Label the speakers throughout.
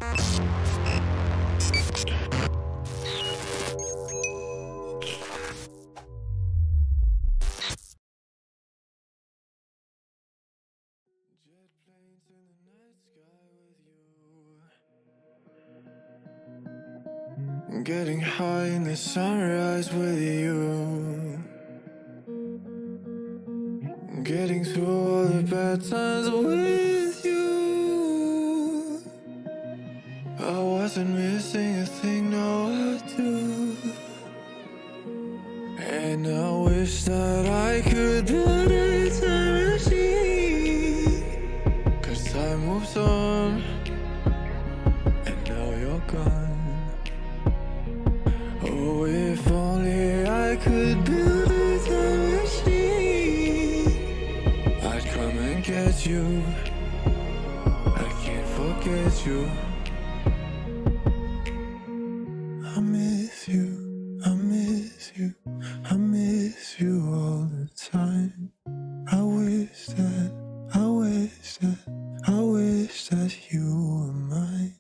Speaker 1: Getting high in the sunrise with you. Getting through all the bad times with you. I wasn't missing a thing, no I do. And I wish that I could build a time machine. 'Cause time moves on, and now you're gone. Oh, if only I could build a time machine, I'd come and get you. I can't forget you. I miss you, I miss you, I miss you all the time. I wish that, I wish that, I wish that you were mine.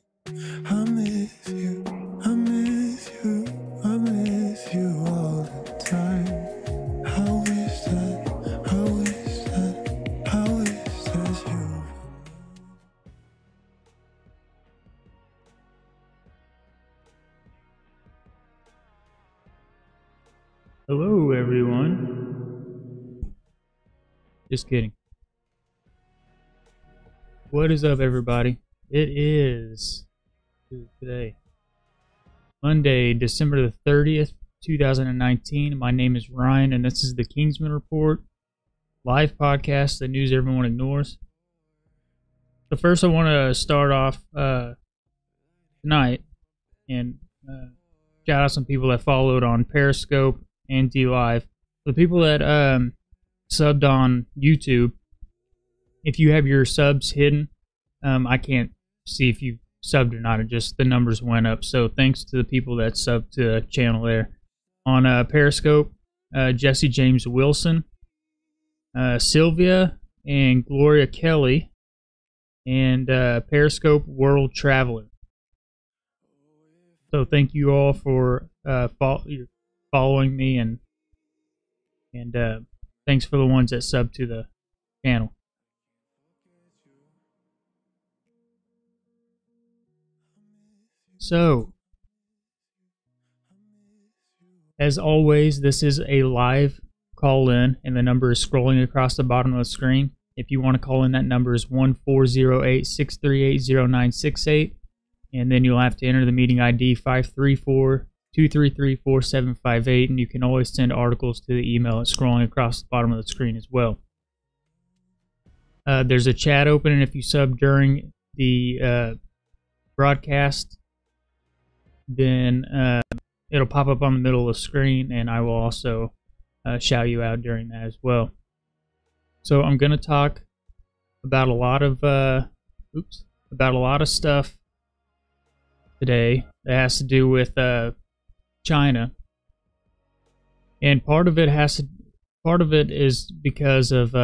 Speaker 1: I miss you, I miss you, I miss you all the time. I wish that, I wish that, I wish that you were mine.
Speaker 2: Hello, everyone. Just kidding. What is up, everybody? It is today, Monday, December the 30th, 2019. My name is Ryan, and this is the Kingsman Report, live podcast, the news everyone ignores. So first, I want to start off tonight and shout out some people that followed on Periscope and DLive. The people that subbed on YouTube, if you have your subs hidden, I can't see if you subbed or not. It just, the numbers went up. So thanks to the people that subbed to the channel there. On Periscope, Jesse James Wilson, Sylvia and Gloria Kelly, and Periscope World Traveler. So thank you all for following me, and thanks for the ones that sub to the channel. So, as always, this is a live call-in, and the number is scrolling across the bottom of the screen. If you want to call in, that number is 1-408-638-0968, and then you'll have to enter the meeting ID 534-233-4758, and you can always send articles to the email that's scrolling across the bottom of the screen as well. There's a chat open, and if you sub during the broadcast, then it'll pop up on the middle of the screen, and I will also shout you out during that as well. So I'm going to talk about a lot of stuff today that has to do with China, and part of it is because of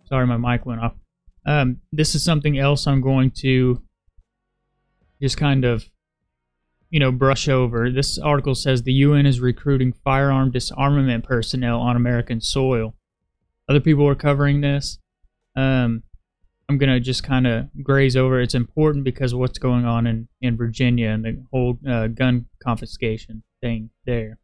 Speaker 2: sorry, my mic went off. This is something else I'm going to just kind of, brush over. This article says the UN is recruiting firearm disarmament personnel on American soil. Other people are covering this. I'm going to just kind of graze over. It's important because of what's going on in Virginia and the whole gun confiscation thing there.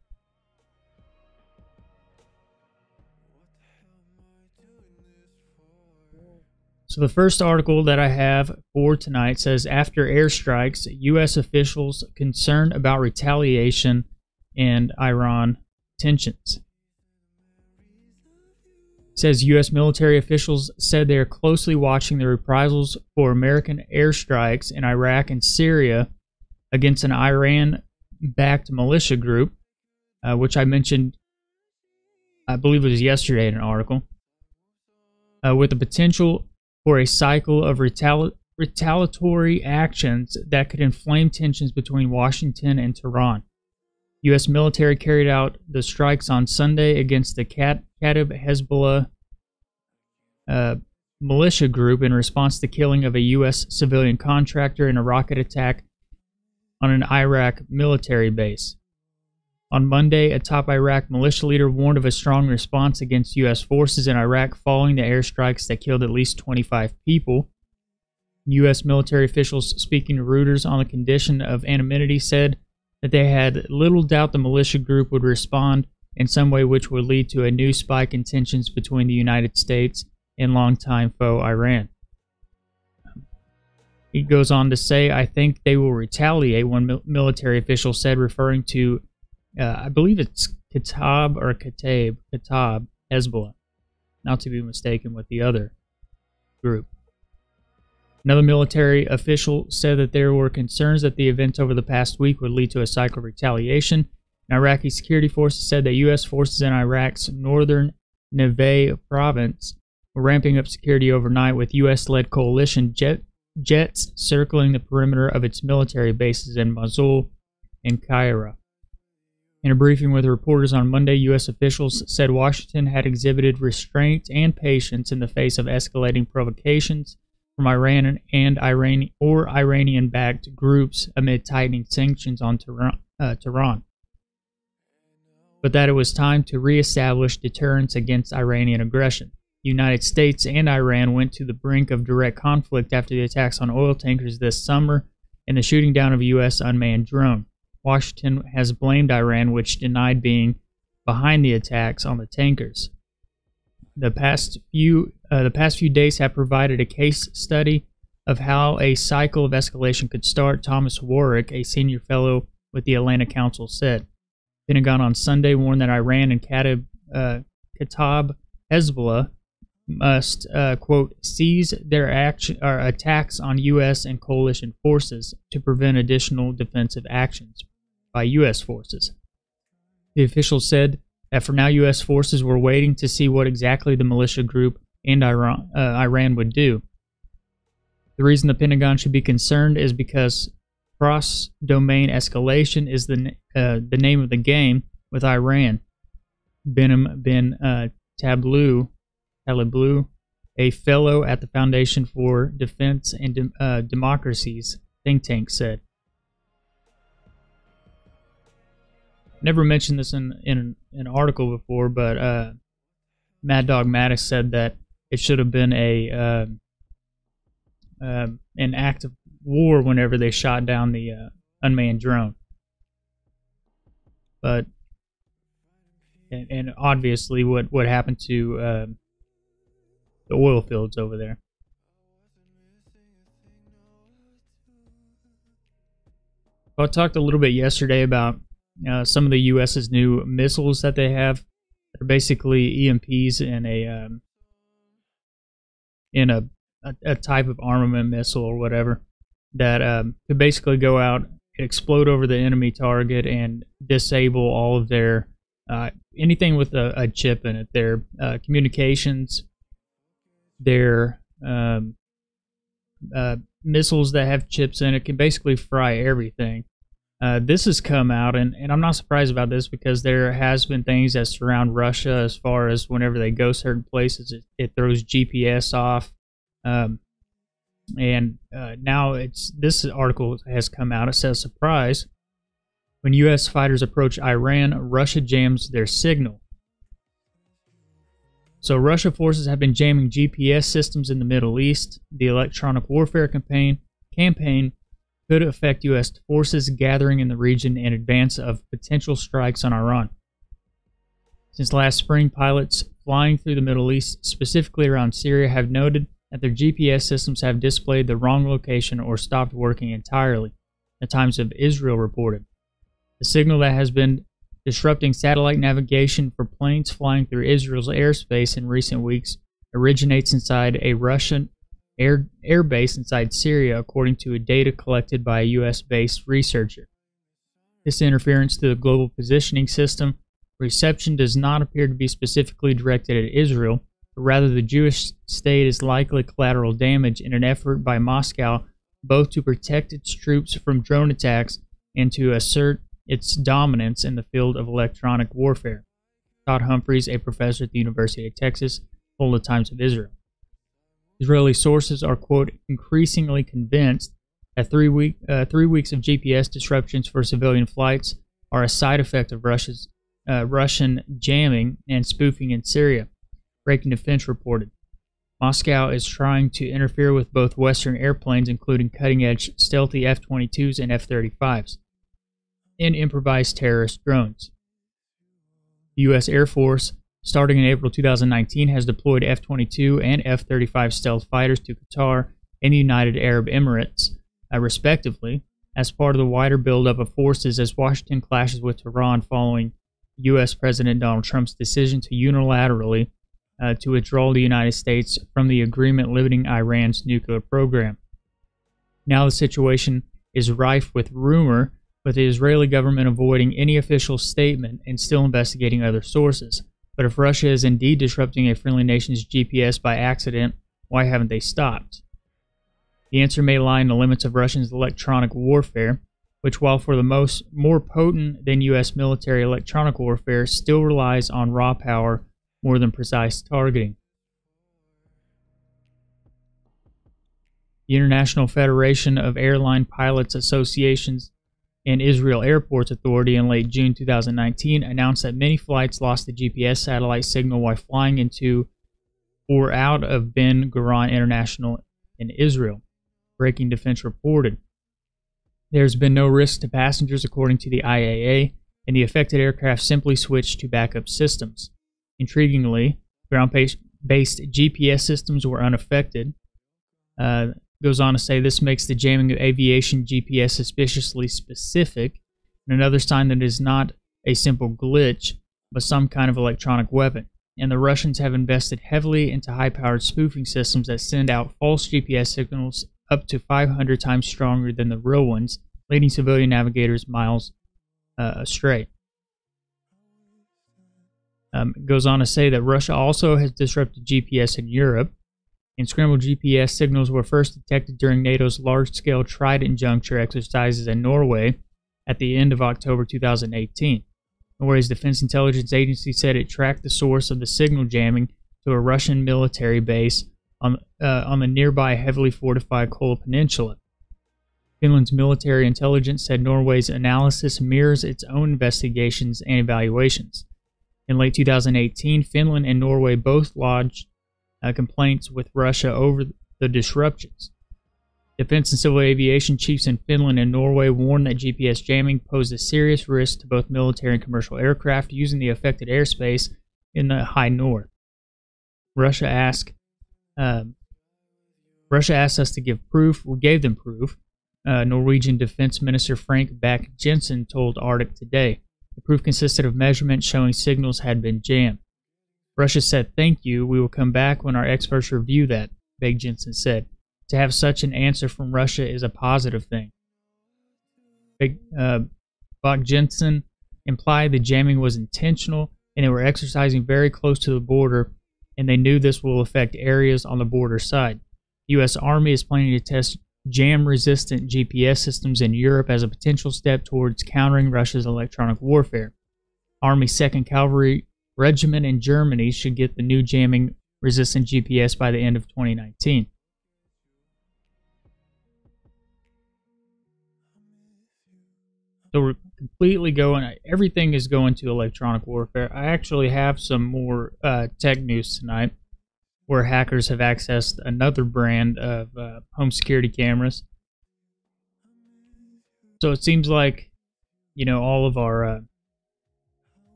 Speaker 2: So the first article that I have for tonight says, after airstrikes, U.S. officials concerned about retaliation and Iran tensions. It says U.S. military officials said they are closely watching the reprisals for American airstrikes in Iraq and Syria against an Iran-backed militia group, which I mentioned, I believe it was yesterday in an article, with the potential for a cycle of retaliatory actions that could inflame tensions between Washington and Tehran. U.S. military carried out the strikes on Sunday against the Kataib Hezbollah militia group in response to the killing of a U.S. civilian contractor in a rocket attack on an Iraq military base. On Monday, a top Iraq militia leader warned of a strong response against U.S. forces in Iraq following the airstrikes that killed at least 25 people. U.S. military officials speaking to Reuters on the condition of anonymity said that they had little doubt the militia group would respond in some way which would lead to a new spike in tensions between the United States and longtime foe Iran. He goes on to say, I think they will retaliate, one military official said, referring to I believe it's Kataib Hezbollah, not to be mistaken with the other group. Another military official said that there were concerns that the events over the past week would lead to a cycle of retaliation. And Iraqi security forces said that U.S. forces in Iraq's northern Neve province were ramping up security overnight with U.S.-led coalition jets circling the perimeter of its military bases in Mosul and Cairo. In a briefing with reporters on Monday, U.S. officials said Washington had exhibited restraint and patience in the face of escalating provocations from Iran and Iranian-backed groups amid tightening sanctions on Tehran, but that it was time to reestablish deterrence against Iranian aggression. The United States and Iran went to the brink of direct conflict after the attacks on oil tankers this summer and the shooting down of a U.S. unmanned drone. Washington has blamed Iran, which denied being behind the attacks on the tankers. The past few days have provided a case study of how a cycle of escalation could start, Thomas Warwick, a senior fellow with the Atlantic Council, said. The Pentagon on Sunday warned that Iran and Kataib Hezbollah must, quote, cease their attacks on U.S. and coalition forces to prevent additional defensive actions by U.S. forces. The officials said that for now U.S. forces were waiting to see what exactly the militia group and Iran would do. The reason the Pentagon should be concerned is because cross-domain escalation is the name of the game with Iran. Benim bin Tablu, a fellow at the Foundation for Defense and Democracies think tank, said. Never mentioned this in an article before, but Mad Dog Mattis said that it should have been an act of war whenever they shot down the unmanned drone. But and obviously what happened to the oil fields over there. I talked a little bit yesterday about some of the U.S.'s new missiles that they have. They're basically EMPs in a type of armament missile or whatever that could basically go out, explode over the enemy target, and disable all of their anything with a chip in it. Their communications, their missiles that have chips in it can basically fry everything. This has come out, and I'm not surprised about this because there has been things that surround Russia as far as whenever they go certain places, it throws GPS off. And now this article has come out. It says, surprise, when U.S. fighters approach Iran, Russia jams their signal. So Russia forces have been jamming GPS systems in the Middle East. The electronic warfare campaign could affect U.S. forces gathering in the region in advance of potential strikes on Iran. Since last spring, pilots flying through the Middle East, specifically around Syria, have noted that their GPS systems have displayed the wrong location or stopped working entirely, the Times of Israel reported. The signal that has been disrupting satellite navigation for planes flying through Israel's airspace in recent weeks originates inside a Russian air base inside Syria, according to data collected by a U.S.-based researcher. This interference to the global positioning system reception does not appear to be specifically directed at Israel, but rather the Jewish state is likely collateral damage in an effort by Moscow both to protect its troops from drone attacks and to assert its dominance in the field of electronic warfare. Todd Humphreys, a professor at the University of Texas, told the Times of Israel. Israeli sources are, quote, increasingly convinced that 3 weeks of GPS disruptions for civilian flights are a side effect of Russian jamming and spoofing in Syria, Breaking Defense reported. Moscow is trying to interfere with both Western airplanes, including cutting-edge stealthy F-22s and F-35s, and improvised terrorist drones. The U.S. Air Force, starting in April 2019, has deployed F-22 and F-35 stealth fighters to Qatar and the United Arab Emirates, respectively, as part of the wider buildup of forces as Washington clashes with Tehran following U.S. President Donald Trump's decision to unilaterally to withdraw the United States from the agreement limiting Iran's nuclear program. Now the situation is rife with rumor, with the Israeli government avoiding any official statement and still investigating other sources. But if Russia is indeed disrupting a friendly nation's GPS by accident, why haven't they stopped? The answer may lie in the limits of Russia's electronic warfare, which, while for the more potent than U.S. military electronic warfare, still relies on raw power more than precise targeting. The International Federation of Airline Pilots Associations and Israel Airports Authority in late June 2019 announced that many flights lost the GPS satellite signal while flying into or out of Ben Gurion International in Israel, Breaking Defense reported. There has been no risk to passengers, according to the IAA, and the affected aircraft simply switched to backup systems. Intriguingly, ground-based GPS systems were unaffected. Goes on to say this makes the jamming of aviation GPS suspiciously specific, and another sign that it is not a simple glitch, but some kind of electronic weapon. And the Russians have invested heavily into high-powered spoofing systems that send out false GPS signals up to 500 times stronger than the real ones, leading civilian navigators miles astray. Goes on to say that Russia also has disrupted GPS in Europe, and scrambled GPS signals were first detected during NATO's large-scale Trident juncture exercises in Norway at the end of October 2018. Norway's Defense Intelligence Agency said it tracked the source of the signal jamming to a Russian military base on the nearby heavily fortified Kola Peninsula. Finland's military intelligence said Norway's analysis mirrors its own investigations and evaluations. In late 2018, Finland and Norway both lodged complaints with Russia over the disruptions. Defense and civil aviation chiefs in Finland and Norway warned that GPS jamming posed a serious risk to both military and commercial aircraft using the affected airspace in the high north. Russia asked us to give proof. We gave them proof. Norwegian Defense Minister Frank Bakke-Jensen told Arctic Today. The proof consisted of measurements showing signals had been jammed. Russia said, "Thank you. We will come back when our experts review that," Bakke-Jensen said. To have such an answer from Russia is a positive thing. Bakke-Jensen implied the jamming was intentional and they were exercising very close to the border, and they knew this will affect areas on the border side. The U.S. Army is planning to test jam-resistant GPS systems in Europe as a potential step towards countering Russia's electronic warfare. Army 2nd Cavalry Regiment in Germany should get the new jamming-resistant GPS by the end of 2019. So we're completely going, everything is going to electronic warfare. I actually have some more tech news tonight where hackers have accessed another brand of home security cameras. So it seems like, you know, all of our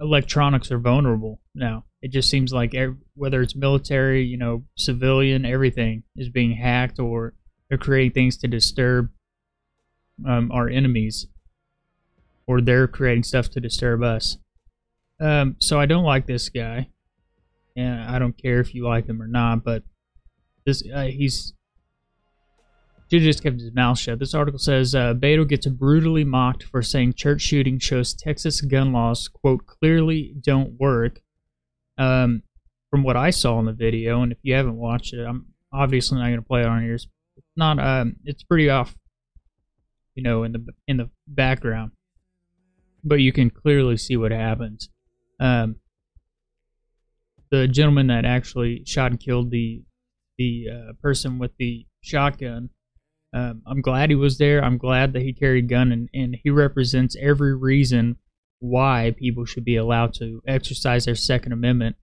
Speaker 2: electronics are vulnerable now. It just seems like whether it's military, you know, civilian, everything is being hacked, or they're creating things to disturb our enemies, or they're creating stuff to disturb us. So I don't like this guy, and I don't care if you like him or not, but this he's should have just kept his mouth shut. This article says Beto gets brutally mocked for saying church shooting shows Texas gun laws, quote, clearly don't work. From what I saw in the video, and if you haven't watched it, I'm obviously not going to play it on here. It's not. It's pretty off, you know, in the background, but you can clearly see what happens. The gentleman that actually shot and killed the person with the shotgun, I'm glad he was there. I'm glad that he carried a gun, and he represents every reason why people should be allowed to exercise their Second Amendment,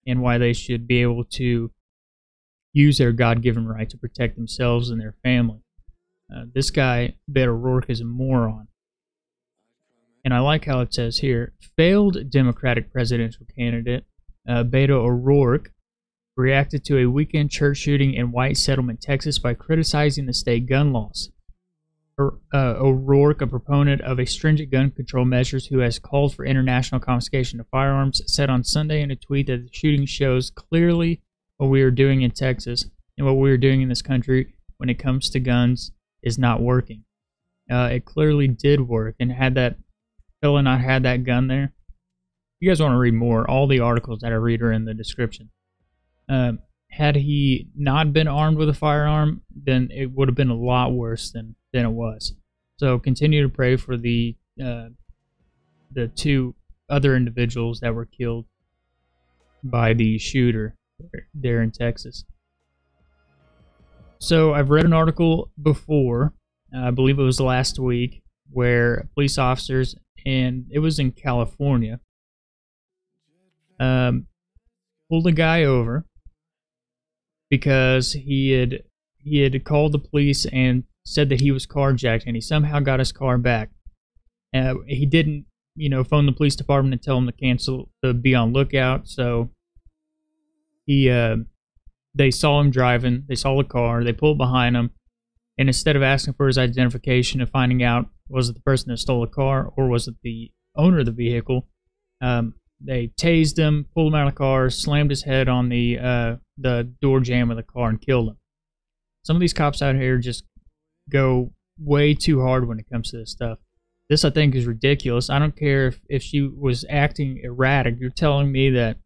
Speaker 2: and why they should be able to use their God-given right to protect themselves and their family. This guy, Beto O'Rourke, is a moron. And I like how it says here, failed Democratic presidential candidate Beto O'Rourke reacted to a weekend church shooting in White Settlement, Texas by criticizing the state gun laws. O'Rourke, a proponent of a stringent gun control measures who has called for international confiscation of firearms, said on Sunday in a tweet that the shooting shows clearly what we are doing in Texas and what we are doing in this country when it comes to guns is not working. It clearly did work, and had that fella not had that gun there, if you guys want to read more, all the articles that I read are in the description. Had he not been armed with a firearm, then it would have been a lot worse than it was. So continue to pray for the two other individuals that were killed by the shooter there in Texas. So I've read an article before, I believe it was last week, where police officers, and it was in California, pulled a guy over because he had called the police and said that he was carjacked, and he somehow got his car back. He didn't, you know, phone the police department and tell them to cancel, to be on lookout. So they saw him driving, they saw the car, they pulled behind him, and instead of asking for his identification and finding out was it the person that stole the car or was it the owner of the vehicle, they tased him, pulled him out of the car, slammed his head on the door jamb of the car, and killed him. Some of these cops out here just go way too hard when it comes to this stuff. This, I think, is ridiculous. I don't care if she was acting erratic. You're telling me that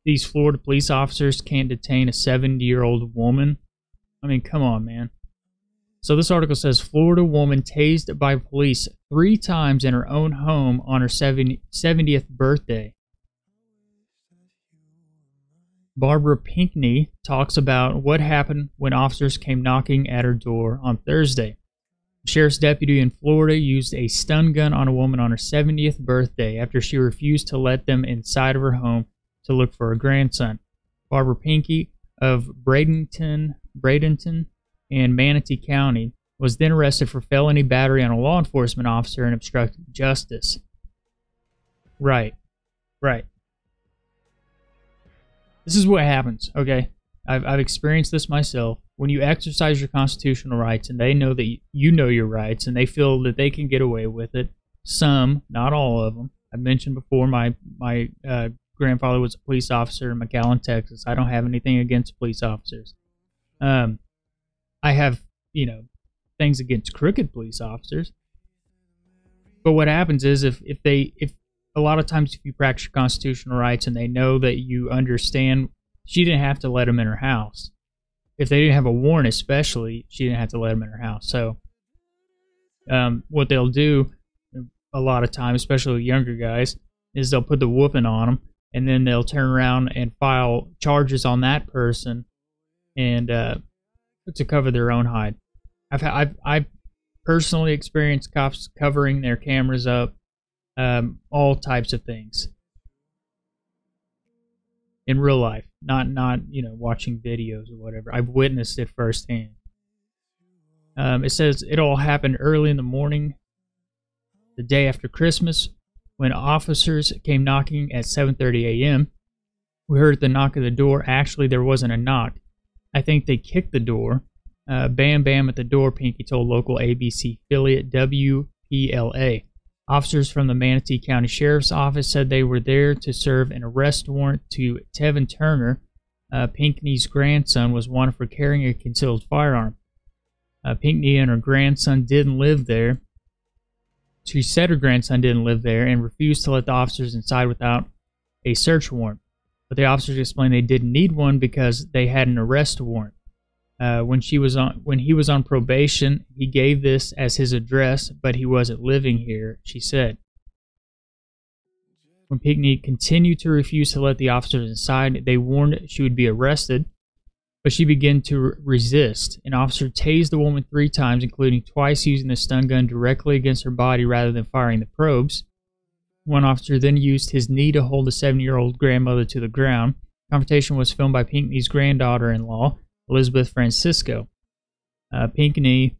Speaker 2: these Florida police officers can't detain a 70-year-old woman? I mean, come on, man. So this article says, Florida woman tased by police 3 times in her own home on her 70th birthday. Barbara Pinckney talks about what happened when officers came knocking at her door on Thursday. A sheriff's deputy in Florida used a stun gun on a woman on her 70th birthday after she refused to let them inside of her home to look for her grandson. Barbara Pinckney of Bradenton and Manatee County was then arrested for felony battery on a law enforcement officer and obstructing justice. Right. This is what happens, okay? I've experienced this myself. When you exercise your constitutional rights and they know that you know your rights and they feel that they can get away with it, some, not all of them. I mentioned before my grandfather was a police officer in McAllen, Texas. I don't have anything against police officers. I have, you know, things against crooked police officers. But what happens is if a lot of times if you practice your constitutional rights and they know that you understand, she didn't have to let him in her house. If they didn't have a warrant especially, she didn't have to let him in her house. So what they'll do a lot of times, especially with younger guys, is they'll put the whooping on them, and then they'll turn around and file charges on that person and to cover their own hide. I've personally experienced cops covering their cameras up, all types of things in real life, not watching videos or whatever. I've witnessed it firsthand. It says it all happened early in the morning, the day after Christmas, when officers came knocking at 7:30 a.m. We heard the knock at the door. Actually, there wasn't a knock. I think they kicked the door. Bam, bam at the door, Pinky told local ABC affiliate WPLA. Officers from the Manatee County Sheriff's Office said they were there to serve an arrest warrant to Tevin Turner. Pinckney's grandson was wanted for carrying a concealed firearm. Pinckney and her grandson didn't live there. She said her grandson didn't live there and refused to let the officers inside without a search warrant. But the officers explained they didn't need one because they had an arrest warrant. When he was on probation, he gave this as his address, but he wasn't living here, she said. When Pinckney continued to refuse to let the officers inside, they warned she would be arrested, but she began to resist. An officer tased the woman 3 times, including twice using the stun gun directly against her body rather than firing the probes. One officer then used his knee to hold the 7-year-old grandmother to the ground. The confrontation was filmed by Pinckney's granddaughter-in-law, Elizabeth Francisco. Pinckney,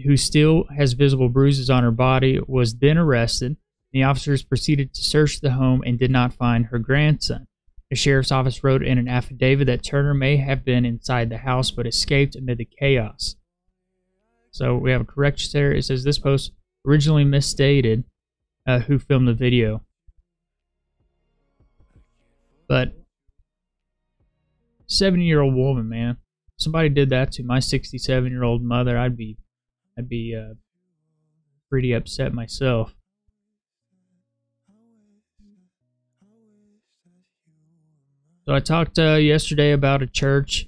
Speaker 2: who still has visible bruises on her body, was then arrested. The officers proceeded to search the home and did not find her grandson. The sheriff's office wrote in an affidavit that Turner may have been inside the house but escaped amid the chaos. So we have a correction there. It says this post originally misstated who filmed the video. But 70-year-old woman, man. Somebody did that to my 67-year-old mother, I'd be pretty upset myself. So I talked yesterday about a church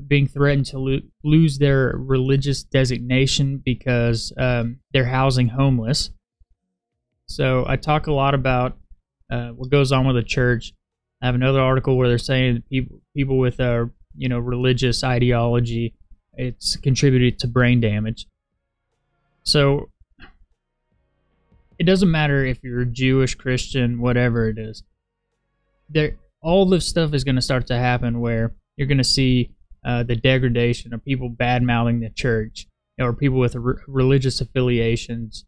Speaker 2: being threatened to lose their religious designation because they're housing homeless. So I talk a lot about what goes on with the church. I have another article where they're saying that people with religious ideology, it's contributed to brain damage. So it doesn't matter if you're Jewish, Christian, whatever it is. All this stuff is going to start to happen where you're going to see the degradation of people bad-mouthing the church, or people with religious affiliations,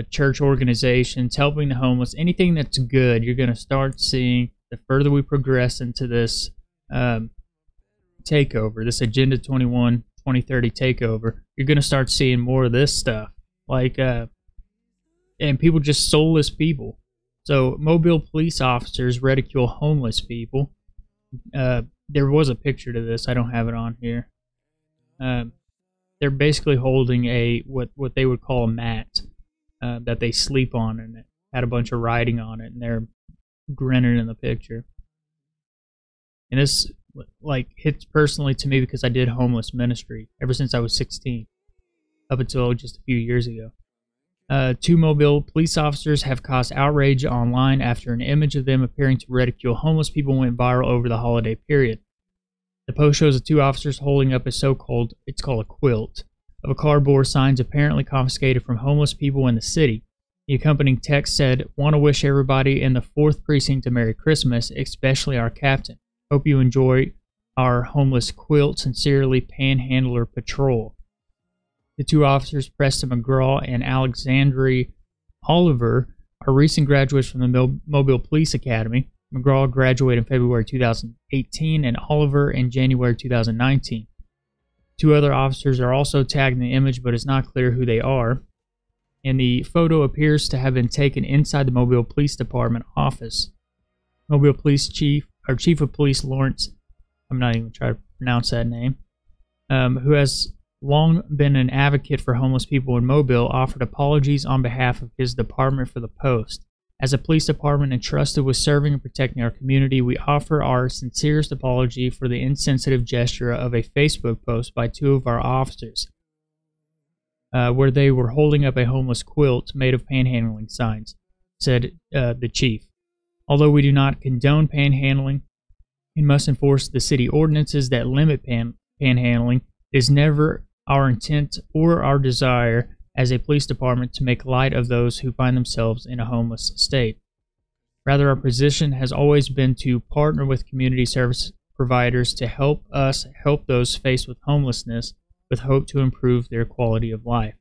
Speaker 2: church organizations, helping the homeless, anything that's good. You're going to start seeing the further we progress into this takeover, this Agenda 21 2030 takeover, you're going to start seeing more of this stuff. And people just soulless people. So Mobile police officers ridicule homeless people. There was a picture to this. I don't have it on here. They're basically holding what they would call a mat that they sleep on, and it had a bunch of writing on it, and they're grinning in the picture. And this hits personally to me because I did homeless ministry ever since I was 16, up until just a few years ago. 2 Mobile police officers have caused outrage online after an image of them appearing to ridicule homeless people went viral over the holiday period. The post shows the 2 officers holding up it's called a quilt, of a cardboard signs apparently confiscated from homeless people in the city. The accompanying text said, "Want to wish everybody in the 4th precinct a Merry Christmas, especially our captain. Hope you enjoy our homeless quilt. Sincerely, Panhandler Patrol." The 2 officers, Preston McGraw and Alexandre Oliver, are recent graduates from the Mobile Police Academy. McGraw graduated in February 2018 and Oliver in January 2019. 2 other officers are also tagged in the image, but it's not clear who they are. And the photo appears to have been taken inside the Mobile Police Department office. Mobile Police Chief of Police Lawrence, I'm not even trying to pronounce that name, who has long been an advocate for homeless people in Mobile, offered apologies on behalf of his department for the post. As a police department entrusted with serving and protecting our community, we offer our sincerest apology for the insensitive gesture of a Facebook post by 2 of our officers, where they were holding up a homeless quilt made of panhandling signs, said the chief. Although we do not condone panhandling and must enforce the city ordinances that limit panhandling, it is never our intent or our desire as a police department to make light of those who find themselves in a homeless state. Rather, our position has always been to partner with community service providers to help us help those faced with homelessness with hope to improve their quality of life.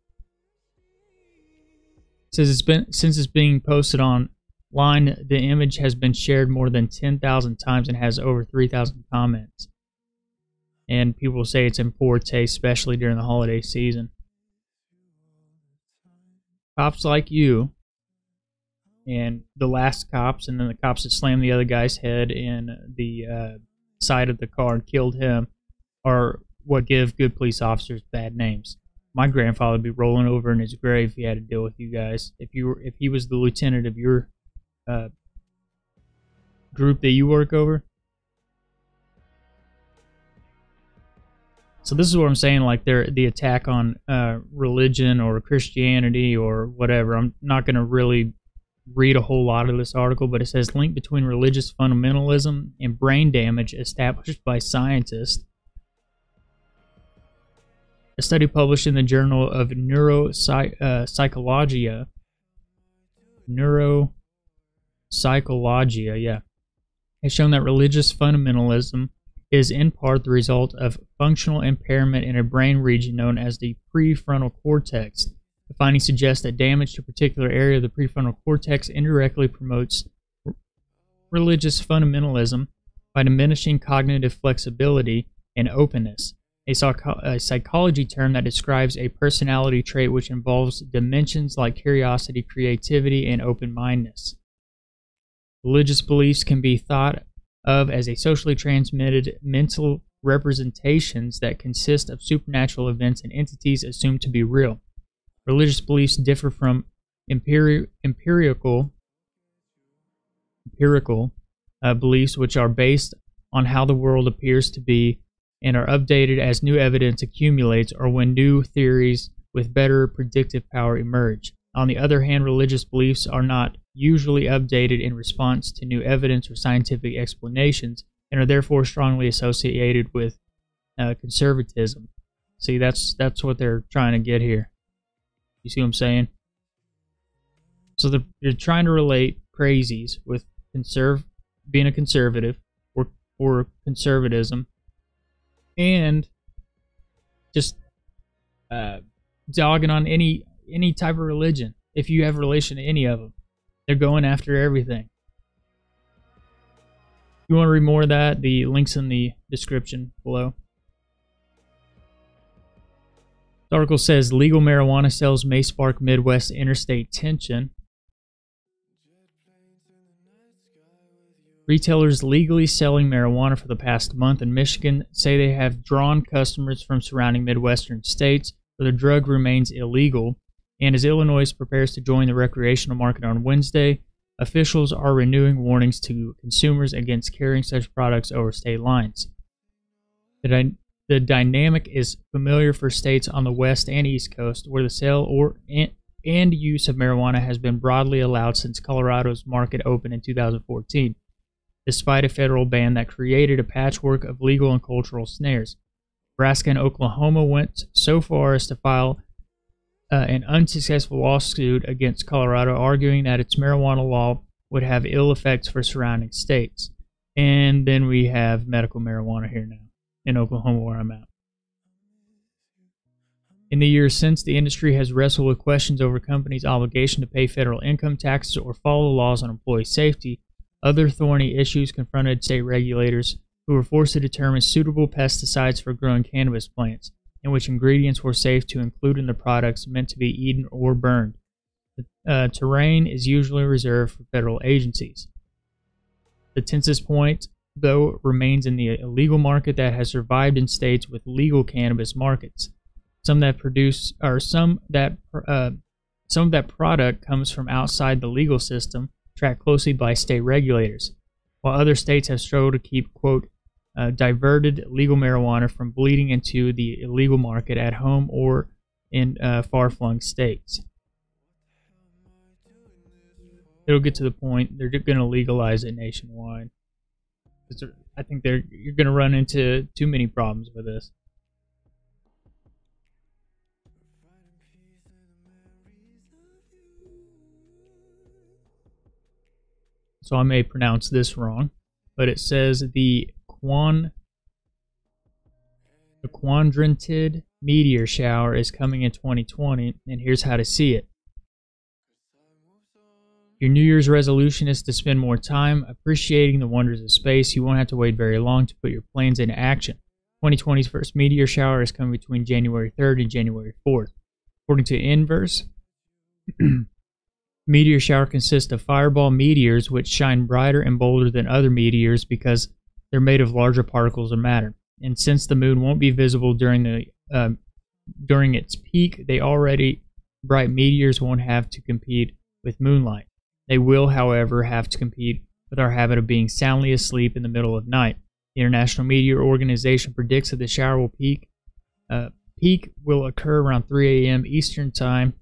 Speaker 2: Since it's being posted online, the image has been shared more than 10,000 times and has over 3,000 comments. And people say it's in poor taste, especially during the holiday season. Cops like you, and the last cops, and then the cops that slammed the other guy's head in the side of the car and killed him, are what give good police officers bad names. My grandfather would be rolling over in his grave if he had to deal with you guys. If he was the lieutenant of your group that you work over. So this is what I'm saying, like the attack on religion or Christianity or whatever. I'm not going to really read a whole lot of this article, but it says link between religious fundamentalism and brain damage established by scientists. A study published in the Journal of Neuropsychologia, has shown that religious fundamentalism is in part the result of functional impairment in a brain region known as the prefrontal cortex. The findings suggest that damage to a particular area of the prefrontal cortex indirectly promotes religious fundamentalism by diminishing cognitive flexibility and openness, a psychology term that describes a personality trait which involves dimensions like curiosity, creativity, and open-mindedness. Religious beliefs can be thought of as a socially transmitted mental representations that consist of supernatural events and entities assumed to be real. Religious beliefs differ from empirical beliefs, which are based on how the world appears to be and are updated as new evidence accumulates or when new theories with better predictive power emerge. On the other hand, religious beliefs are not usually updated in response to new evidence or scientific explanations and are therefore strongly associated with conservatism. See, that's what they're trying to get here. You see what I'm saying? So they're trying to relate crazies with being a conservative or conservatism, and just dogging on any type of religion. If you have relation to any of them, they're going after everything. If you want to read more of that, the link's in the description below. The article says legal marijuana sales may spark Midwest interstate tension. Retailers legally selling marijuana for the past month in Michigan say they have drawn customers from surrounding Midwestern states where the drug remains illegal. And as Illinois prepares to join the recreational market on Wednesday, officials are renewing warnings to consumers against carrying such products over state lines. The dynamic is familiar for states on the West and East Coast, where the sale and use of marijuana has been broadly allowed since Colorado's market opened in 2014, despite a federal ban that created a patchwork of legal and cultural snares. Nebraska and Oklahoma went so far as to file an unsuccessful lawsuit against Colorado, arguing that its marijuana law would have ill effects for surrounding states. And then we have medical marijuana here now in Oklahoma, where I'm at. In the years since, the industry has wrestled with questions over companies' obligation to pay federal income taxes or follow laws on employee safety. Other thorny issues confronted state regulators who were forced to determine suitable pesticides for growing cannabis plants, in which ingredients were safe to include in the products meant to be eaten or burned. The terrain is usually reserved for federal agencies. The tensest point, though, remains in the illegal market that has survived in states with legal cannabis markets. Some of that product comes from outside the legal system, tracked closely by state regulators, while other states have struggled to keep, quote, diverted legal marijuana from bleeding into the illegal market at home or in far-flung states. It'll get to the point they're going to legalize it nationwide. I think you're going to run into too many problems with this. so I may pronounce this wrong, but it says the Quadrantid meteor shower is coming in 2020, and here's how to see it. Your New Year's resolution is to spend more time appreciating the wonders of space. You won't have to wait very long to put your plans into action. 2020's first meteor shower is coming between January 3rd and January 4th. According to Inverse, meteor shower consists of fireball meteors which shine brighter and bolder than other meteors because they're made of larger particles of matter. And since the moon won't be visible during its peak, they already bright meteors won't have to compete with moonlight. They will, however, have to compete with our habit of being soundly asleep in the middle of night. The International Meteor Organization predicts that the shower will peak will occur around 3 a.m. Eastern Time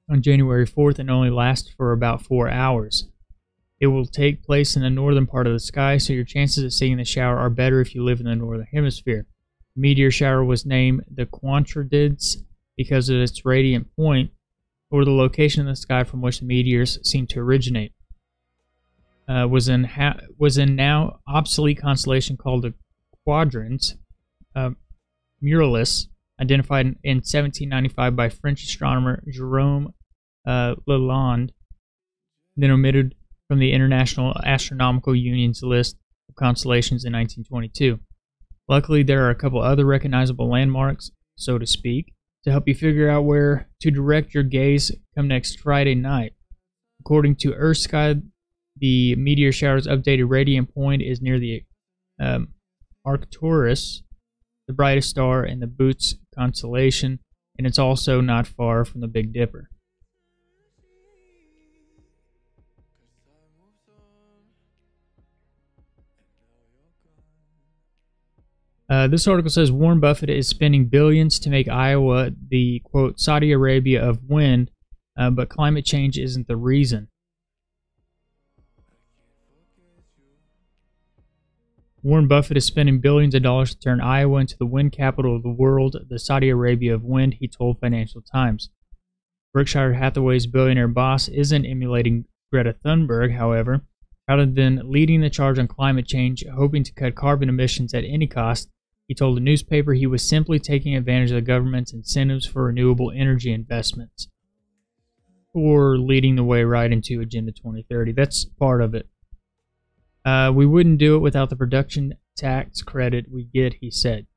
Speaker 2: on January 4th and only last for about 4 hours. It will take place in the northern part of the sky, so your chances of seeing the shower are better if you live in the northern hemisphere. The meteor shower was named the Quadrantid because of its radiant point, or the location in the sky from which the meteors seem to originate. Was in now obsolete constellation called the Quadrant, Muralis, identified in 1795 by French astronomer Jerome Lalande, then omitted from the International Astronomical Union's list of constellations in 1922. Luckily, there are a couple other recognizable landmarks, so to speak, to help you figure out where to direct your gaze come next Friday night. According to EarthSky, the meteor shower's updated radiant point is near the Arcturus, the brightest star in the Bootes constellation, and it's also not far from the Big Dipper. This article says Warren Buffett is spending billions to make Iowa the, quote, Saudi Arabia of wind, but climate change isn't the reason. Warren Buffett is spending billions of dollars to turn Iowa into the wind capital of the world, the Saudi Arabia of wind, he told Financial Times. Berkshire Hathaway's billionaire boss isn't emulating Greta Thunberg, however. Rather than leading the charge on climate change, hoping to cut carbon emissions at any cost, he told the newspaper he was simply taking advantage of the government's incentives for renewable energy investments, or leading the way right into Agenda 2030. That's part of it. We wouldn't do it without the production tax credit we get, he said.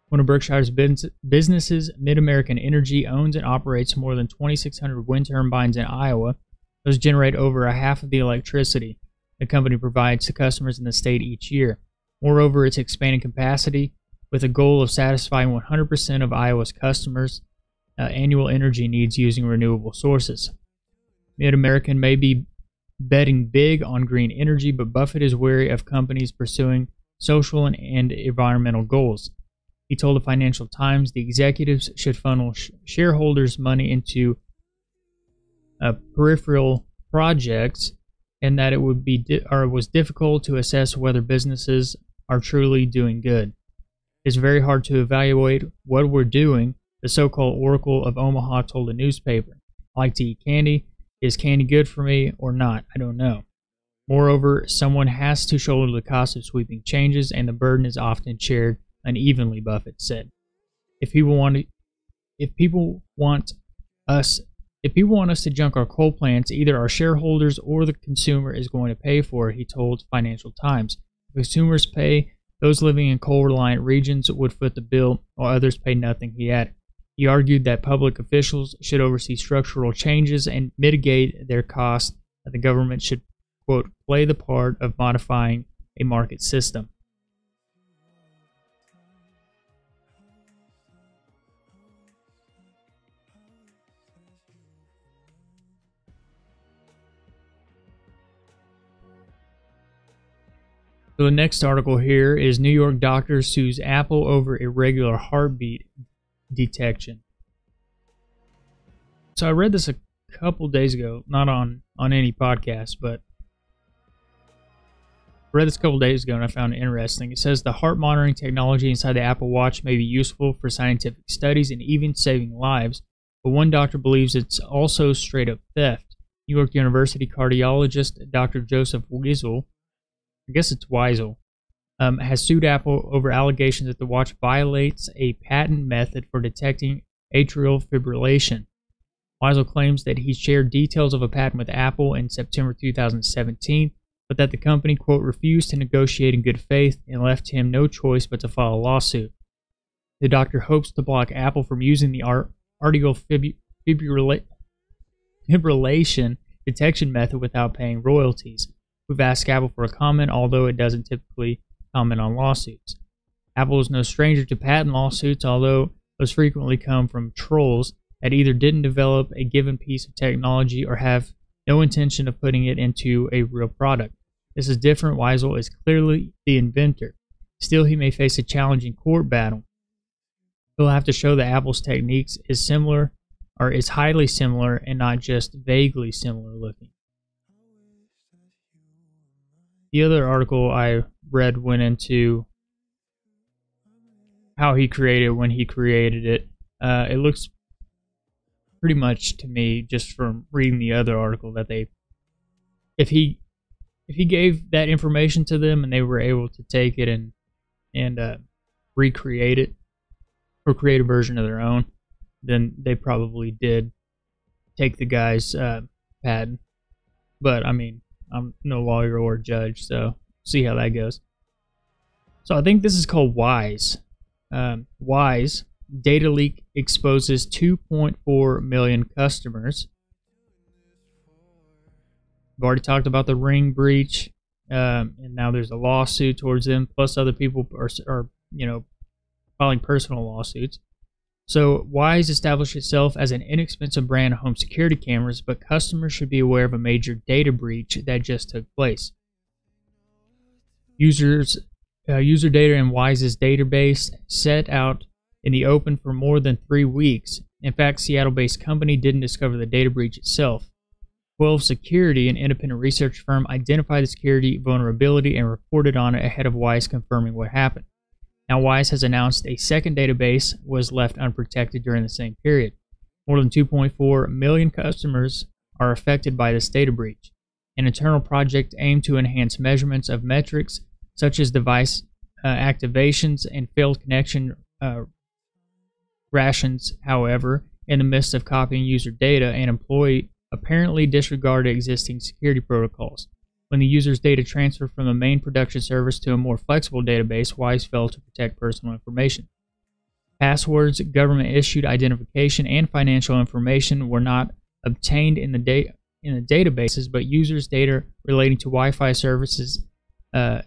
Speaker 2: One of Berkshire's businesses, Mid-American Energy, owns and operates more than 2,600 wind turbines in Iowa. Those generate over a half of the electricity the company provides to customers in the state each year. Moreover, it's expanding capacity with a goal of satisfying 100% of Iowa's customers' annual energy needs using renewable sources. Mid-American may be betting big on green energy, but Buffett is wary of companies pursuing social and environmental goals. He told the Financial Times the executives should funnel shareholders' money into peripheral projects, and that it would be was difficult to assess whether businesses are truly doing good. It's very hard to evaluate what we're doing, the so-called Oracle of Omaha told the newspaper. I like to eat candy. Is candy good for me or not? I don't know. Moreover, someone has to shoulder the cost of sweeping changes, and the burden is often shared unevenly, Buffett said. If people want us to junk our coal plants, either our shareholders or the consumer is going to pay for it, he told Financial Times. If consumers pay, those living in coal-reliant regions would foot the bill, while others pay nothing, he added. He argued that public officials should oversee structural changes and mitigate their costs, that the government should, quote, play the part of modifying a market system. So the next article here is New York doctor sues Apple over irregular heartbeat detection. So I read this a couple days ago, not on any podcast, but I read this a couple days ago and I found it interesting. It says the heart monitoring technology inside the Apple Watch may be useful for scientific studies and even saving lives, but one doctor believes it's also straight up theft. New York University cardiologist Dr. Joseph Wiesel, I guess it's Wiesel, has sued Apple over allegations that the watch violates a patent method for detecting atrial fibrillation. Wiesel claims that he shared details of a patent with Apple in September 2017, but that the company, quote, refused to negotiate in good faith and left him no choice but to file a lawsuit. The doctor hopes to block Apple from using the atrial fibrillation detection method without paying royalties. We've asked Apple for a comment, although it doesn't typically comment on lawsuits. Apple is no stranger to patent lawsuits, although those frequently come from trolls that either didn't develop a given piece of technology or have no intention of putting it into a real product. This is different. Wiesel is clearly the inventor. Still, he may face a challenging court battle. He'll have to show that Apple's techniques is similar or is highly similar and not just vaguely similar looking. The other article I read went into how he created when he created it. It looks pretty much to me, just from reading the other article, that if he gave that information to them and they were able to take it and recreate it or create a version of their own, then they probably did take the guy's patent. But I mean, I'm no lawyer or judge, so see how that goes. So I think this is called WISE. WISE, data leak exposes 2.4 million customers. We've already talked about the Ring breach, and now there's a lawsuit towards them, plus other people are filing personal lawsuits. So WISE established itself as an inexpensive brand of home security cameras, but customers should be aware of a major data breach that just took place. User data in WISE's database sat out in the open for more than 3 weeks. In fact, Seattle-based company didn't discover the data breach itself. 12 Security, an independent research firm, identified the security vulnerability and reported on it ahead of WISE confirming what happened. Now, WISE has announced a second database was left unprotected during the same period. More than 2.4 million customers are affected by this data breach. An internal project aimed to enhance measurements of metrics such as device activations and failed connection rations. However, in the midst of copying user data, an employee apparently disregarded existing security protocols. When the user's data transferred from the main production service to a more flexible database, WISE failed to protect personal information. Passwords, government-issued identification, and financial information were not obtained in the databases, but users' data relating to Wi-Fi services,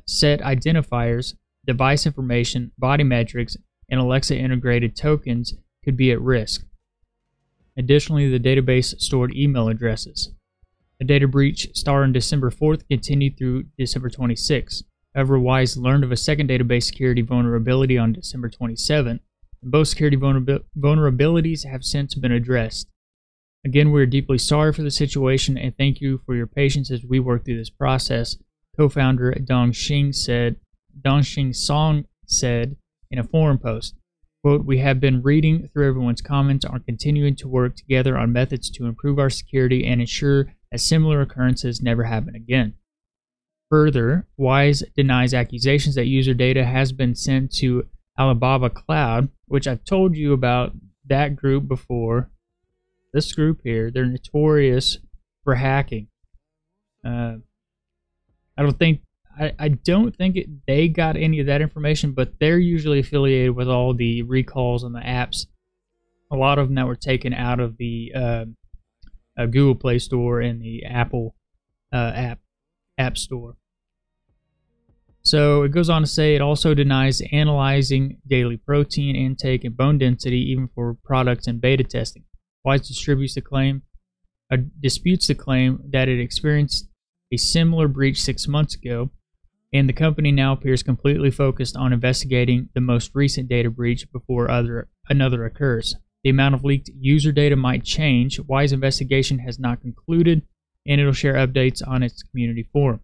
Speaker 2: set identifiers, device information, body metrics, and Alexa-integrated tokens could be at risk. Additionally, the database stored email addresses. The data breach started on December 4th, continued through December 26th. However, WISE learned of a second database security vulnerability on December 27th, and both security vulnerabilities have since been addressed. Again, we are deeply sorry for the situation and thank you for your patience as we work through this process, co-founder Dongxing Song said in a forum post. Quote, we have been reading through everyone's comments and are continuing to work together on methods to improve our security and ensure that similar occurrences never happen again. Further, WISE denies accusations that user data has been sent to Alibaba Cloud, which I've told you about that group before. This group here, they're notorious for hacking. I don't think they got any of that information, but they're usually affiliated with all the recalls on the apps. A lot of them that were taken out of the Google Play Store and the Apple App Store. So it goes on to say it also denies analyzing daily protein intake and bone density even for products in beta testing. WISE disputes the claim that it experienced a similar breach 6 months ago, and the company now appears completely focused on investigating the most recent data breach before another occurs. The amount of leaked user data might change. WISE investigation has not concluded, and it'll share updates on its community forum.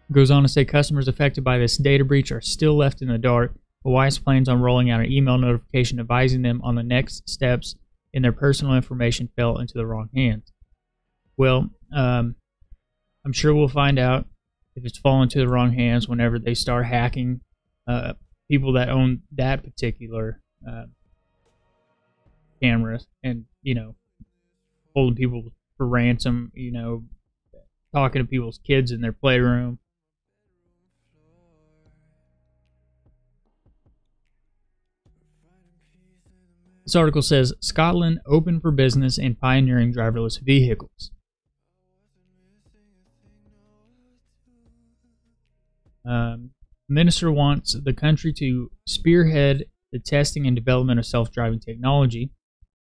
Speaker 2: It goes on to say customers affected by this data breach are still left in the dark, but WISE plans on rolling out an email notification advising them on the next steps and their personal information fell into the wrong hands. Well, I'm sure we'll find out if it's fallen into the wrong hands whenever they start hacking people that own that particular cameras and, holding people for ransom, talking to people's kids in their playroom. This article says, Scotland open for business in pioneering driverless vehicles. Minister wants the country to spearhead the testing and development of self-driving technology.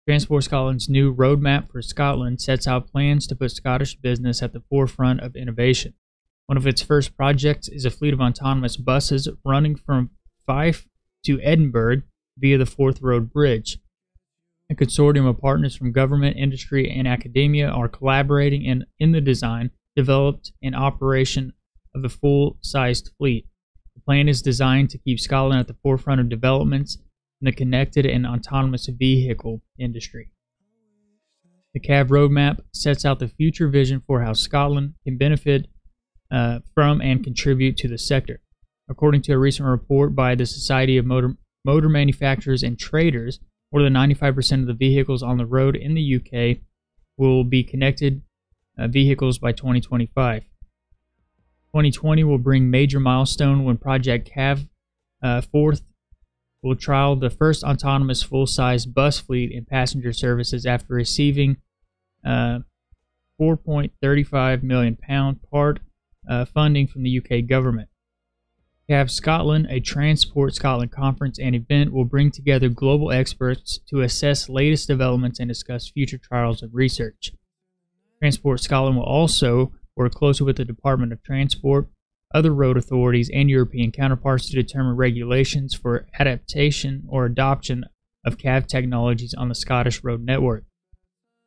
Speaker 2: Transport Scotland's new roadmap for Scotland sets out plans to put Scottish business at the forefront of innovation. One of its first projects is a fleet of autonomous buses running from Fife to Edinburgh via the Forth Road Bridge. A consortium of partners from government, industry, and academia are collaborating in the design, development, and operation of the full-sized fleet. The plan is designed to keep Scotland at the forefront of developments in the connected and autonomous vehicle industry. The CAV roadmap sets out the future vision for how Scotland can benefit from and contribute to the sector. According to a recent report by the Society of Motor Manufacturers and Traders, more than 95% of the vehicles on the road in the UK will be connected vehicles by 2025. 2020 will bring major milestone when Project CAV Forth will trial the first autonomous full-size bus fleet in passenger services after receiving £4.35 million part funding from the UK government. CAV Scotland, a Transport Scotland conference and event, will bring together global experts to assess latest developments and discuss future trials and research. Transport Scotland will also work closely with the Department of Transport, other road authorities, and European counterparts to determine regulations for adaptation or adoption of CAV technologies on the Scottish road network.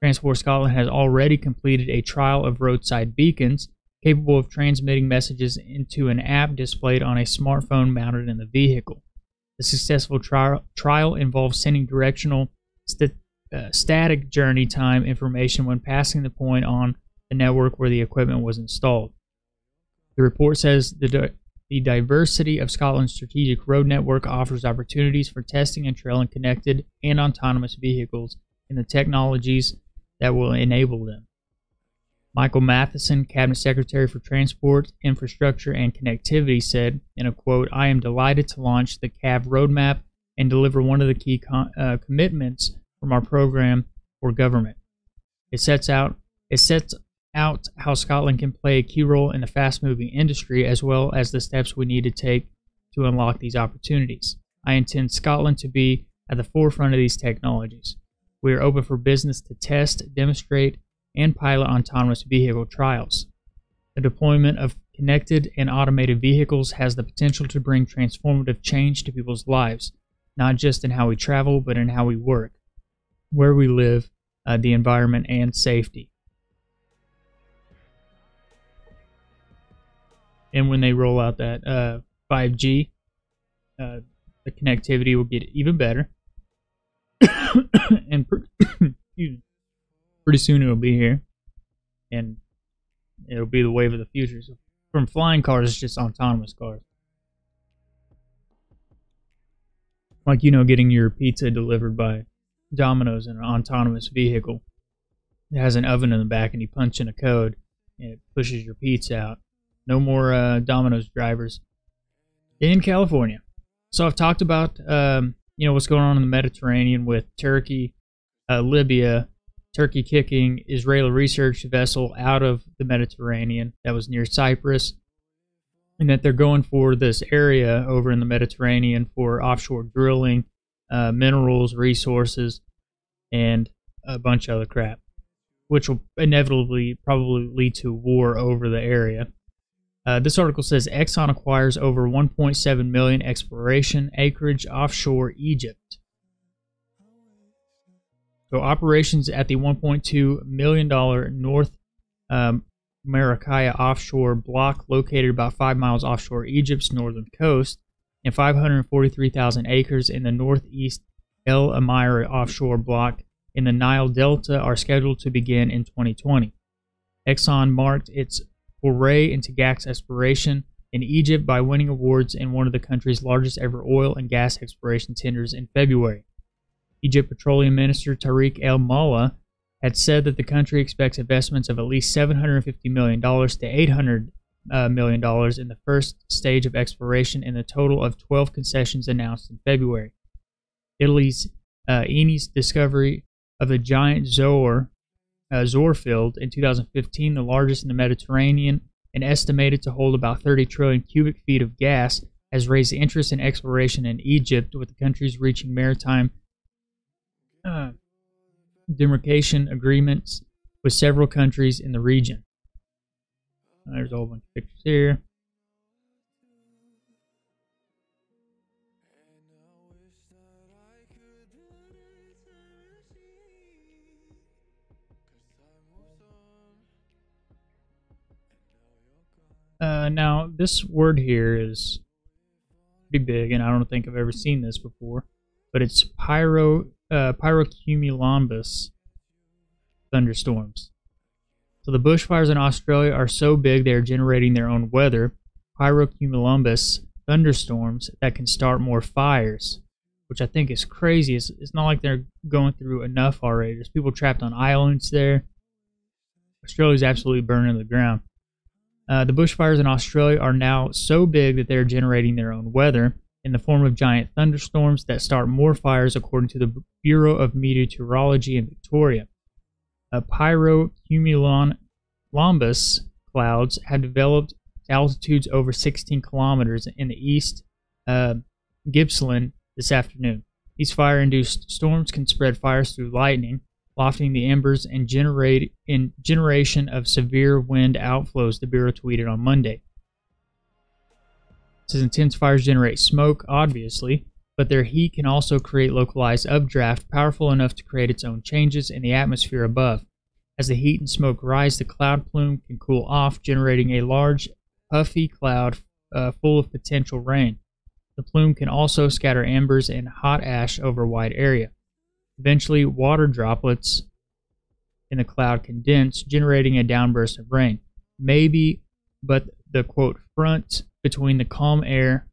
Speaker 2: Transport Scotland has already completed a trial of roadside beacons capable of transmitting messages into an app displayed on a smartphone mounted in the vehicle. The successful trial involves sending directional static journey time information when passing the point on the network where the equipment was installed. The report says the diversity of Scotland's strategic road network offers opportunities for testing and trailing connected and autonomous vehicles and the technologies that will enable them. Michael Matheson, Cabinet Secretary for Transport, Infrastructure and Connectivity, said in a quote, "I am delighted to launch the CAV roadmap and deliver one of the key commitments from our program for government. It sets out how Scotland can play a key role in the fast-moving industry, as well as the steps we need to take to unlock these opportunities. I intend Scotland to be at the forefront of these technologies. We are open for business to test, demonstrate, and pilot autonomous vehicle trials. The deployment of connected and automated vehicles has the potential to bring transformative change to people's lives, not just in how we travel, but in how we work, where we live, the environment, and safety." And when they roll out that 5G, the connectivity will get even better. And pretty soon it'll be here. And it'll be the wave of the future. So from flying cars, it's just autonomous cars. Like, getting your pizza delivered by Domino's in an autonomous vehicle. It has an oven in the back, and you punch in a code, and it pushes your pizza out. No more Domino's drivers in California. So I've talked about what's going on in the Mediterranean with Turkey, Libya, Turkey kicking Israeli research vessel out of the Mediterranean that was near Cyprus, and that they're going for this area over in the Mediterranean for offshore drilling, minerals, resources, and a bunch of other crap, which will inevitably probably lead to war over the area. This article says Exxon acquires over 1.7 million exploration acreage offshore Egypt. So operations at the $1.2 million North Maracaya offshore block, located about 5 miles offshore Egypt's northern coast, and 543,000 acres in the northeast El Amira offshore block, in the Nile Delta are scheduled to begin in 2020. Exxon marked its foray into gas exploration in Egypt by winning awards in one of the country's largest ever oil and gas exploration tenders in February. Egypt Petroleum Minister Tariq El Malla had said that the country expects investments of at least $750 million to $800 million in the first stage of exploration in the total of 12 concessions announced in February. Italy's Eni's discovery of the giant Zohr field in 2015, the largest in the Mediterranean and estimated to hold about 30 trillion cubic feet of gas, has raised interest in exploration in Egypt, with the countries reaching maritime demarcation agreements with several countries in the region. There's a whole bunch of pictures here. Now, this word here is pretty big, and I don't think I've ever seen this before, but it's pyrocumulonimbus thunderstorms. So the bushfires in Australia are so big they are generating their own weather, pyrocumulonimbus thunderstorms that can start more fires, which I think is crazy. It's not like they're going through enough already. There's people trapped on islands there. Australia's absolutely burning to the ground. The bushfires in Australia are now so big that they're generating their own weather in the form of giant thunderstorms that start more fires, according to the Bureau of Meteorology in Victoria. Pyrocumulonimbus clouds have developed to altitudes over 16 kilometers in the east Gippsland this afternoon. These fire-induced storms can spread fires through lightning, lofting the embers and generation of severe wind outflows, the Bureau tweeted on Monday. It says intense fires generate smoke, obviously, but their heat can also create localized updraft powerful enough to create its own changes in the atmosphere above. As the heat and smoke rise, the cloud plume can cool off, generating a large, puffy cloud full of potential rain. The plume can also scatter embers and hot ash over a wide area. Eventually, water droplets in the cloud condense, generating a downburst of rain. Maybe, but the, quote, front between the calm air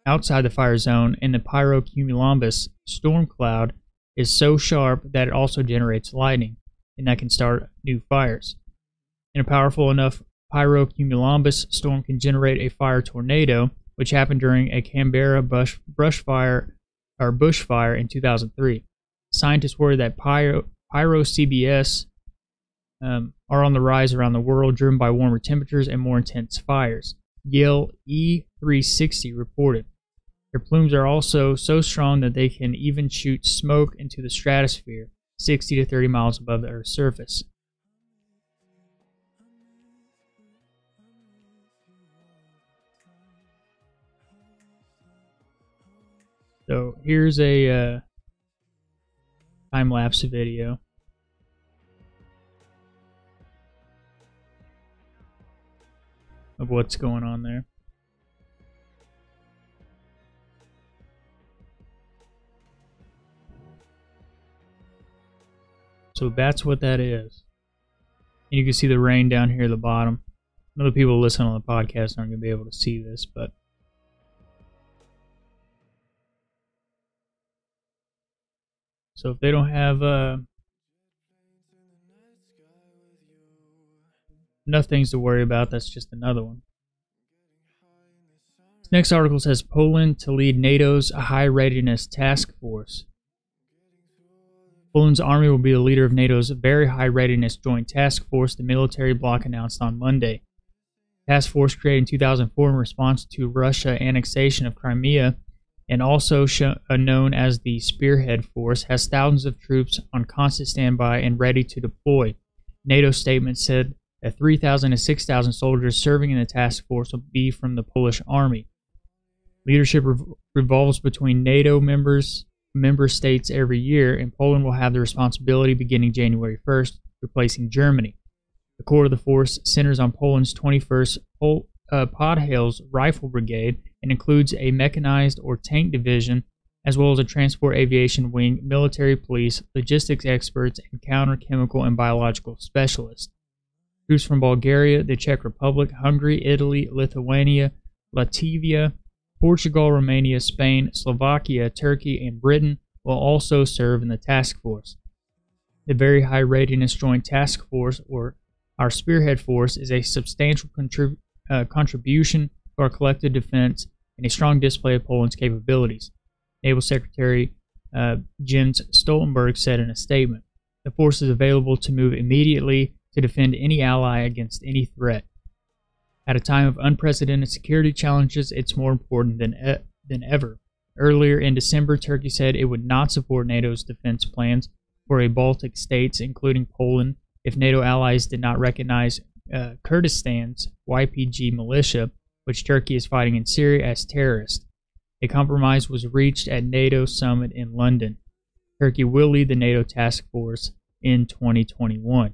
Speaker 2: outside the fire zone and the pyrocumulonimbus storm cloud is so sharp that it also generates lightning, and that can start new fires. And a powerful enough pyrocumulonimbus storm can generate a fire tornado, which happened during a Canberra bushfire in 2003. Scientists worry that pyro-CBS are on the rise around the world, driven by warmer temperatures and more intense fires. Yale E360 reported. Their plumes are also so strong that they can even shoot smoke into the stratosphere, 60 to 30 miles above the Earth's surface. So here's a time-lapse video of what's going on there. So that's what that is. And you can see the rain down here at the bottom. I know the people listening on the podcast aren't going to be able to see this, but so if they don't have enough things to worry about, that's just another one. This next article says Poland to lead NATO's high readiness task force. Poland's army will be the leader of NATO's Very High Readiness Joint Task Force, the military bloc announced on Monday. The task force, created in 2004 in response to Russia's annexation of Crimea, and also known as the Spearhead Force, has thousands of troops on constant standby and ready to deploy. NATO's statement said that 3,000 to 6,000 soldiers serving in the task force will be from the Polish army. Leadership revolves between NATO member states every year, and Poland will have the responsibility beginning January 1st, replacing Germany. The core of the force centers on Poland's 21st Podhales Rifle Brigade and includes a mechanized or tank division as well as a transport aviation wing, military police, logistics experts, and counter-chemical and biological specialists. Troops from Bulgaria, the Czech Republic, Hungary, Italy, Lithuania, Latvia, Portugal, Romania, Spain, Slovakia, Turkey, and Britain will also serve in the task force. The Very High Readiness Joint Task Force, or our Spearhead Force, is a substantial contribution to our collective defense and a strong display of Poland's capabilities, Naval Secretary Jens Stoltenberg said in a statement. The force is available to move immediately to defend any ally against any threat. At a time of unprecedented security challenges, it's more important than ever. Earlier in December, Turkey said it would not support NATO's defense plans for a Baltic states, including Poland, if NATO allies did not recognize Kurdistan's YPG militia, which Turkey is fighting in Syria, as terrorists. A compromise was reached at NATO summit in London. Turkey will lead the NATO task force in 2021.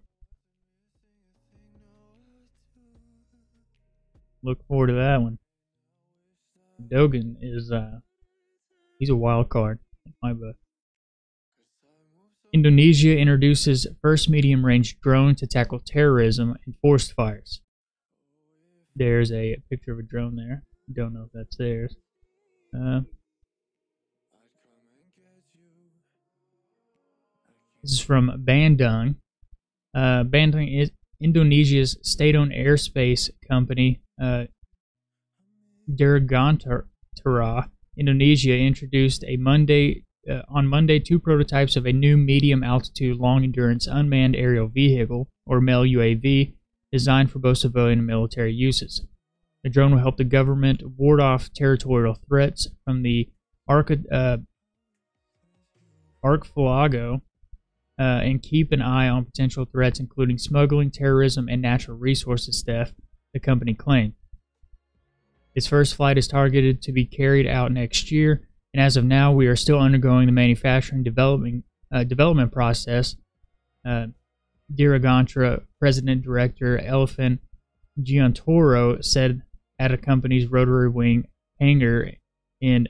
Speaker 2: Look forward to that one. Dogan is he's a wild card in my book. Indonesia introduces first medium-range drone to tackle terrorism and forest fires. There's a picture of a drone there. Don't know if that's theirs. This is from Bandung. Bandung is Indonesia's state-owned airspace company. Dirgantara Indonesia introduced on Monday 2 prototypes of a new medium-altitude, long-endurance unmanned aerial vehicle, or MEL UAV, designed for both civilian and military uses. The drone will help the government ward off territorial threats from the archipelago and keep an eye on potential threats including smuggling, terrorism, and natural resources theft, the company claimed. Its first flight is targeted to be carried out next year, and as of now, we are still undergoing the manufacturing development process. Dirgantara President Director Elfin Giantoro said at a company's rotary wing hangar in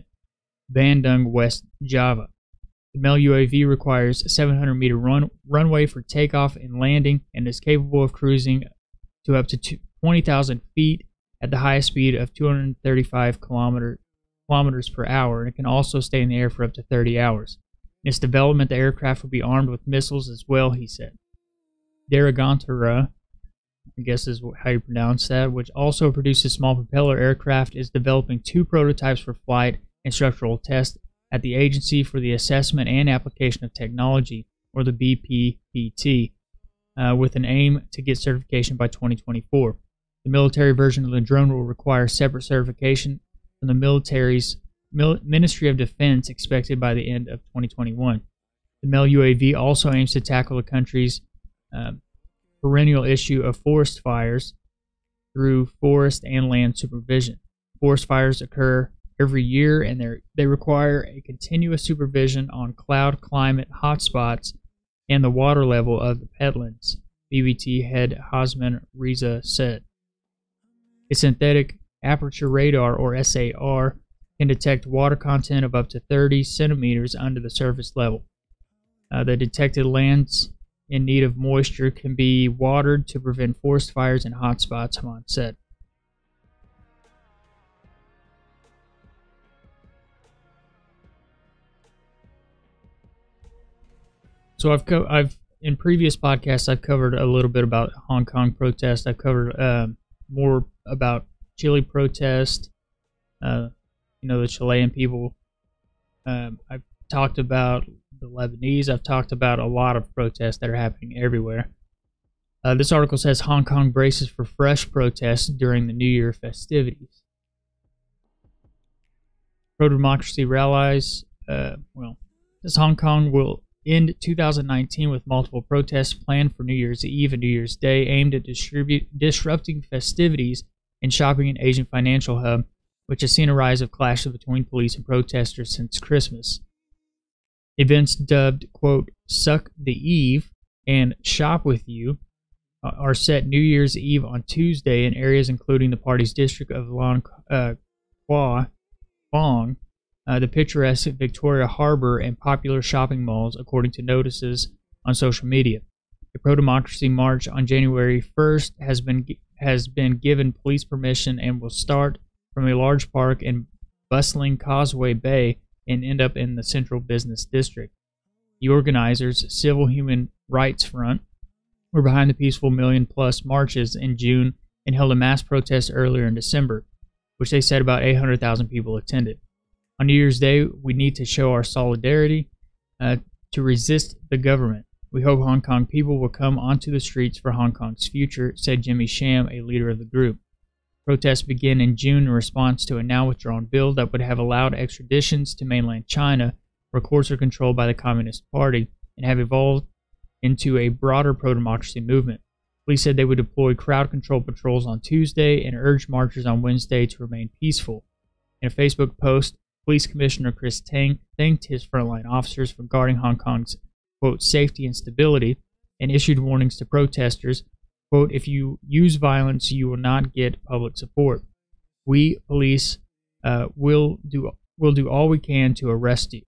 Speaker 2: Bandung, West Java. The MEL UAV requires a 700-meter runway for takeoff and landing and is capable of cruising to up to 20,000 feet at the highest speed of 235 kilometers per hour, and it can also stay in the air for up to 30 hours. In its development, the aircraft will be armed with missiles as well, he said. Dirgantara, I guess is how you pronounce that, which also produces small propeller aircraft, is developing 2 prototypes for flight and structural test at the Agency for the Assessment and Application of Technology, or the BPPT, with an aim to get certification by 2024. The military version of the drone will require separate certification from the military's Ministry of Defense, expected by the end of 2021. The MEL UAV also aims to tackle the country's perennial issue of forest fires through forest and land supervision. Forest fires occur every year, and they require a continuous supervision on cloud climate hotspots and the water level of the peatlands, BBT head Hasman Riza said. A synthetic aperture radar, or SAR, can detect water content of up to 30 centimeters under the surface level. The detected lands in need of moisture can be watered to prevent forest fires and hotspots, Haman said. So I've in previous podcasts I've covered a little bit about Hong Kong protests. I've covered more about Chile protest. The Chilean people. I've talked about the Lebanese. I've talked about a lot of protests that are happening everywhere. This article says Hong Kong braces for fresh protests during the New Year festivities. Pro-democracy rallies. Says Hong Kong will end 2019 with multiple protests planned for New Year's Eve and New Year's Day, aimed at disrupting festivities in shopping and Asian financial hub, which has seen a rise of clashes between police and protesters since Christmas. Events dubbed, quote, Suck the Eve and Shop With You are set New Year's Eve on Tuesday in areas including the party's district of Long Kwa Bong, the picturesque Victoria Harbor, and popular shopping malls, according to notices on social media. A pro-democracy march on January 1st has been given police permission and will start from a large park in bustling Causeway Bay and end up in the central business district. The organizers, Civil Human Rights Front, were behind the peaceful million-plus marches in June and held a mass protest earlier in December, which they said about 800,000 people attended. On New Year's Day, we need to show our solidarity to resist the government. We hope Hong Kong people will come onto the streets for Hong Kong's future, said Jimmy Sham, a leader of the group. Protests began in June in response to a now-withdrawn bill that would have allowed extraditions to mainland China, where courts are controlled by the Communist Party, and have evolved into a broader pro-democracy movement. Police said they would deploy crowd control patrols on Tuesday and urged marchers on Wednesday to remain peaceful. In a Facebook post, Police Commissioner Chris Tang thanked his frontline officers for guarding Hong Kong's, quote, safety and stability, and issued warnings to protesters, quote, if you use violence, you will not get public support. We, police, will do all we can to arrest you.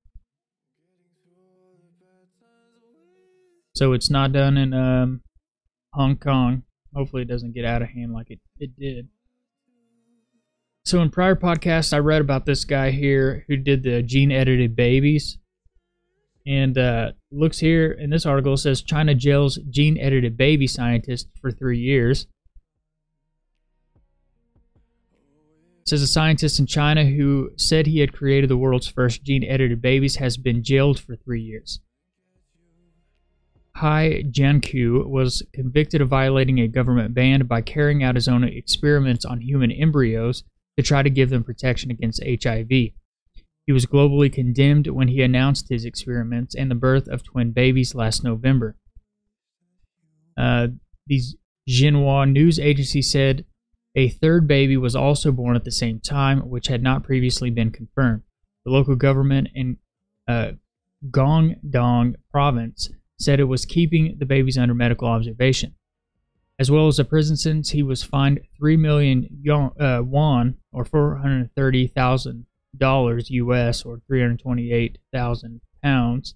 Speaker 2: So it's not done in Hong Kong. Hopefully it doesn't get out of hand like it did. So in prior podcasts, I read about this guy here who did the gene-edited babies. And looks here in this article, it says China jails gene-edited baby scientist for 3 years. It says a scientist in China who said he had created the world's first gene-edited babies has been jailed for 3 years. Hai Jiankui was convicted of violating a government ban by carrying out his own experiments on human embryos to try to give them protection against HIV. He was globally condemned when he announced his experiments and the birth of twin babies last November. The Xinhua news agency said a third baby was also born at the same time, which had not previously been confirmed. The local government in Guangdong province said it was keeping the babies under medical observation. As well as a prison sentence, he was fined 3 million won, or $430,000 US, or 328,000 pounds.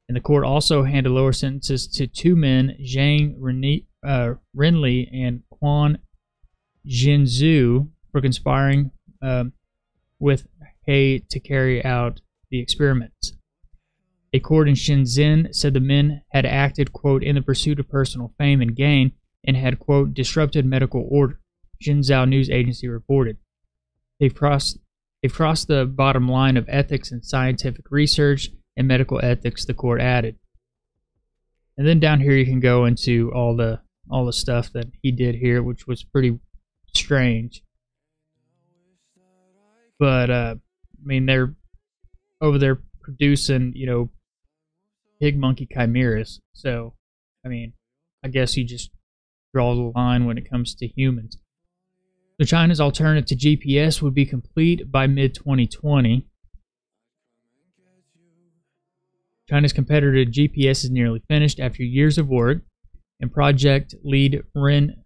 Speaker 2: And the court also handed lower sentences to two men, Zhang Renli and Quan Jinzhu, for conspiring with He to carry out the experiments. A court in Shenzhen said the men had acted, quote, in the pursuit of personal fame and gain, and had, quote, disrupted medical order, Xinhua news agency reported. They've crossed the bottom line of ethics in scientific research and medical ethics, the court added. And then down here you can go into all the stuff that he did here, which was pretty strange. But I mean, they're over there producing, pig monkey chimeras. So, I mean, I guess you just draw the line when it comes to humans. So China's alternative to GPS would be complete by mid-2020. China's competitor to GPS is nearly finished after years of work, and project lead Ren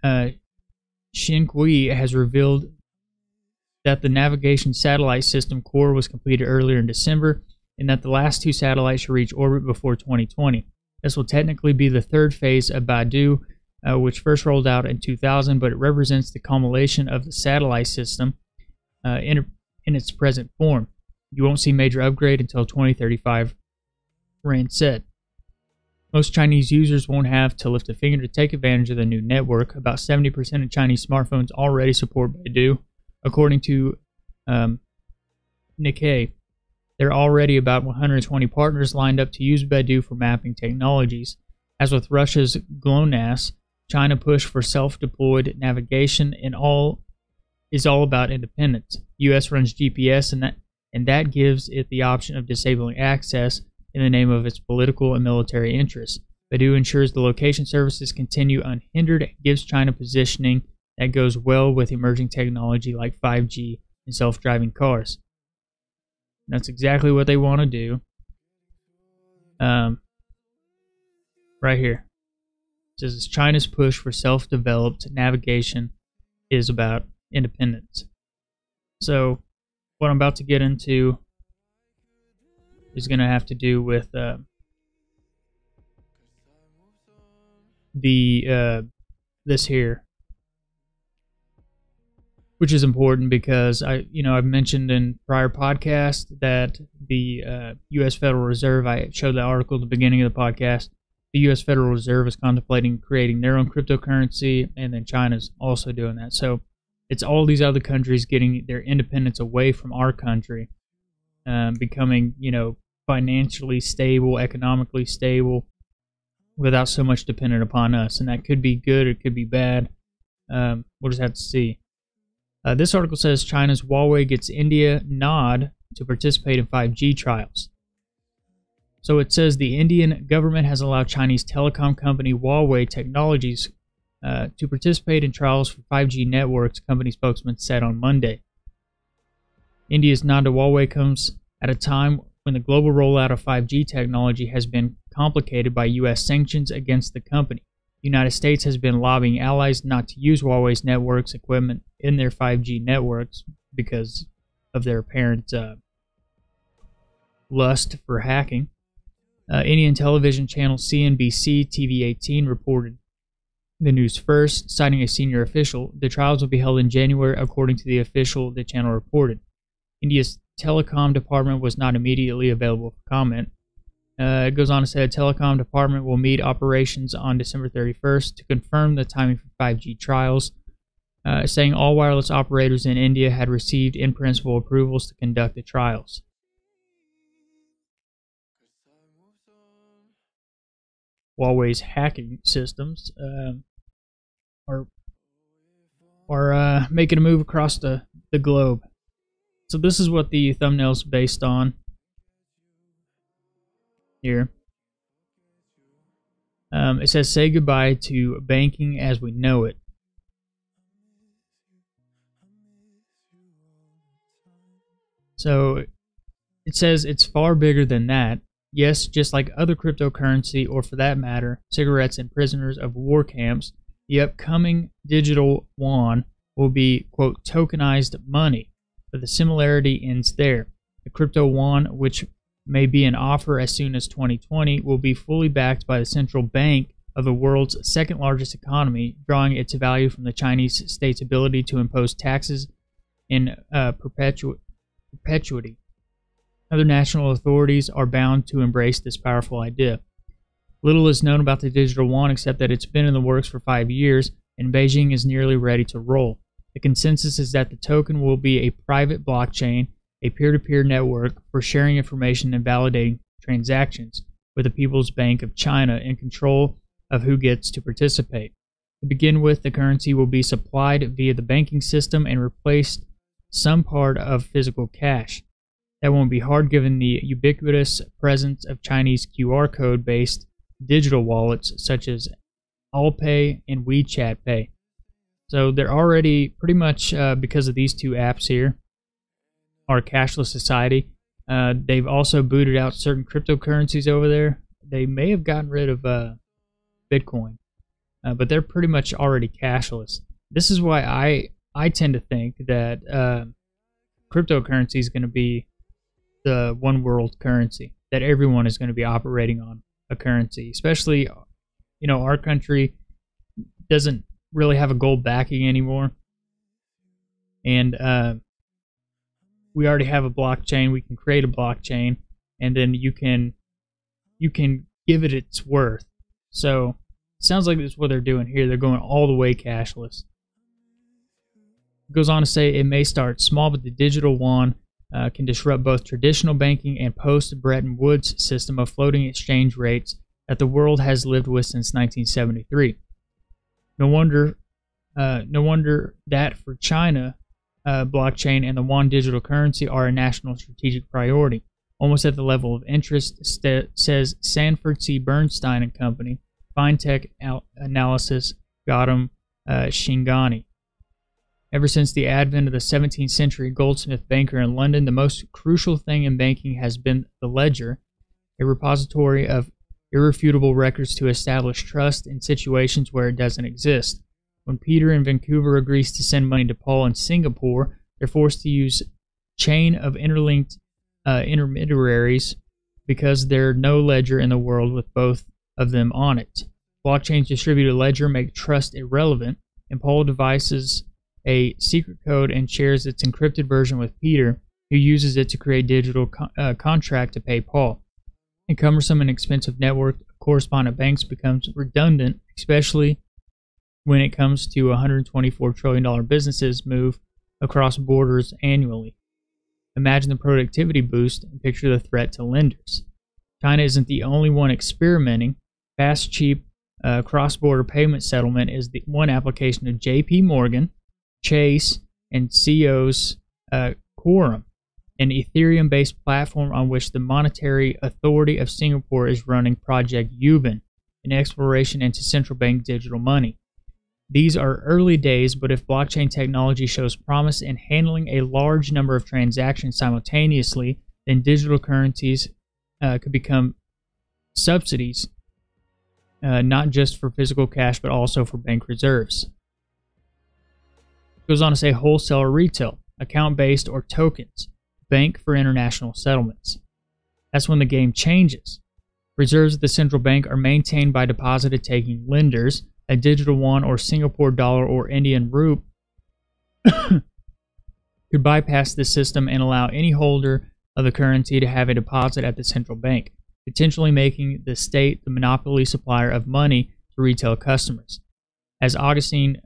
Speaker 2: Xinkui has revealed that the navigation satellite system core was completed earlier in December, and that the last two satellites should reach orbit before 2020. This will technically be the third phase of Baidu, which first rolled out in 2000, but it represents the culmination of the satellite system in its present form. You won't see major upgrade until 2035, Rand said. Most Chinese users won't have to lift a finger to take advantage of the new network. About 70% of Chinese smartphones already support Baidu, according to Nikkei. There are already about 120 partners lined up to use Baidu for mapping technologies. As with Russia's GLONASS, China push for self-deployed navigation is all about independence. U.S. runs GPS, and that gives it the option of disabling access in the name of its political and military interests. Baidu ensures the location services continue unhindered and gives China positioning that goes well with emerging technology like 5G and self-driving cars. And that's exactly what they want to do. Right here. It says China's push for self-developed navigation is about independence. So what I'm about to get into is going to have to do with this here, which is important because I've mentioned in prior podcasts that the U.S. Federal Reserve, I showed the article at the beginning of the podcast, the U.S. Federal Reserve is contemplating creating their own cryptocurrency, and then China's also doing that. So it's all these other countries getting their independence away from our country, becoming, financially stable, economically stable, without so much dependent upon us. And that could be good, it could be bad. We'll just have to see. This article says China's Huawei gets India nod to participate in 5G trials. So it says the Indian government has allowed Chinese telecom company Huawei Technologies to participate in trials for 5G networks, company spokesman said on Monday. India's nod to Huawei comes at a time when the global rollout of 5G technology has been complicated by U.S. sanctions against the company. The United States has been lobbying allies not to use Huawei's networks equipment in their 5G networks because of their apparent lust for hacking. Indian television channel CNBC TV18 reported the news first, citing a senior official. The trials will be held in January, according to the official the channel reported. India's telecom department was not immediately available for comment. It goes on to say the telecom department will meet operations on December 31st to confirm the timing for 5G trials, saying all wireless operators in India had received in-principle approvals to conduct the trials. Huawei's hacking systems are making a move across the globe. So this is what the thumbnail's based on here. It says, say goodbye to banking as we know it. So it says it's far bigger than that. Yes, just like other cryptocurrency, or for that matter, cigarettes and prisoners of war camps, the upcoming digital yuan will be, quote, tokenized money, but the similarity ends there. The crypto yuan, which may be an offer as soon as 2020, will be fully backed by the central bank of the world's second largest economy, drawing its value from the Chinese state's ability to impose taxes in perpetuity. Other national authorities are bound to embrace this powerful idea. Little is known about the digital yuan except that it's been in the works for 5 years, and Beijing is nearly ready to roll. The consensus is that the token will be a private blockchain, a peer-to-peer network for sharing information and validating transactions, with the People's Bank of China in control of who gets to participate. To begin with, the currency will be supplied via the banking system and replace some part of physical cash. That won't be hard given the ubiquitous presence of Chinese QR code-based digital wallets such as Alipay and WeChat Pay. So they're already pretty much, because of these two apps here, our cashless society. They've also booted out certain cryptocurrencies over there. They may have gotten rid of Bitcoin, but they're pretty much already cashless. This is why I tend to think that cryptocurrency is going to be the one world currency, that everyone is going to be operating on a currency. Especially, our country doesn't really have a gold backing anymore, and we already have a blockchain. We can create a blockchain, and then you can give it its worth. So it sounds like that's what they're doing here. They're going all the way cashless. It goes on to say it may start small, but the digital yuan can disrupt both traditional banking and post-Bretton Woods system of floating exchange rates that the world has lived with since 1973. No wonder that for China, blockchain and the yuan digital currency are a national strategic priority, almost at the level of interest, says Sanford C. Bernstein and Company, FinTech Analysis Gautam Shingani. Ever since the advent of the 17th century goldsmith banker in London, the most crucial thing in banking has been the ledger, a repository of irrefutable records to establish trust in situations where it doesn't exist. When Peter in Vancouver agrees to send money to Paul in Singapore, they're forced to use chain of interlinked intermediaries because there's no ledger in the world with both of them on it. Blockchain's distributed ledger make trust irrelevant, and Paul devises a secret code and shares its encrypted version with Peter, who uses it to create digital contract to pay Paul. A cumbersome and expensive network of correspondent banks becomes redundant, especially when it comes to $124 trillion businesses move across borders annually. Imagine the productivity boost and picture the threat to lenders. China isn't the only one experimenting. Fast, cheap cross-border payment settlement is the one application of JP Morgan, Chase, and CEO's Quorum, an Ethereum-based platform on which the Monetary Authority of Singapore is running Project Yuban, an exploration into central bank digital money. These are early days, but if blockchain technology shows promise in handling a large number of transactions simultaneously, then digital currencies could become subsidies, not just for physical cash, but also for bank reserves. It goes on to say wholesale or retail, account-based or tokens, bank for international settlements. That's when the game changes. Reserves at the central bank are maintained by deposit-taking lenders. A digital yuan or Singapore dollar or Indian rupee could bypass this system and allow any holder of the currency to have a deposit at the central bank, potentially making the state the monopoly supplier of money to retail customers. As Augustine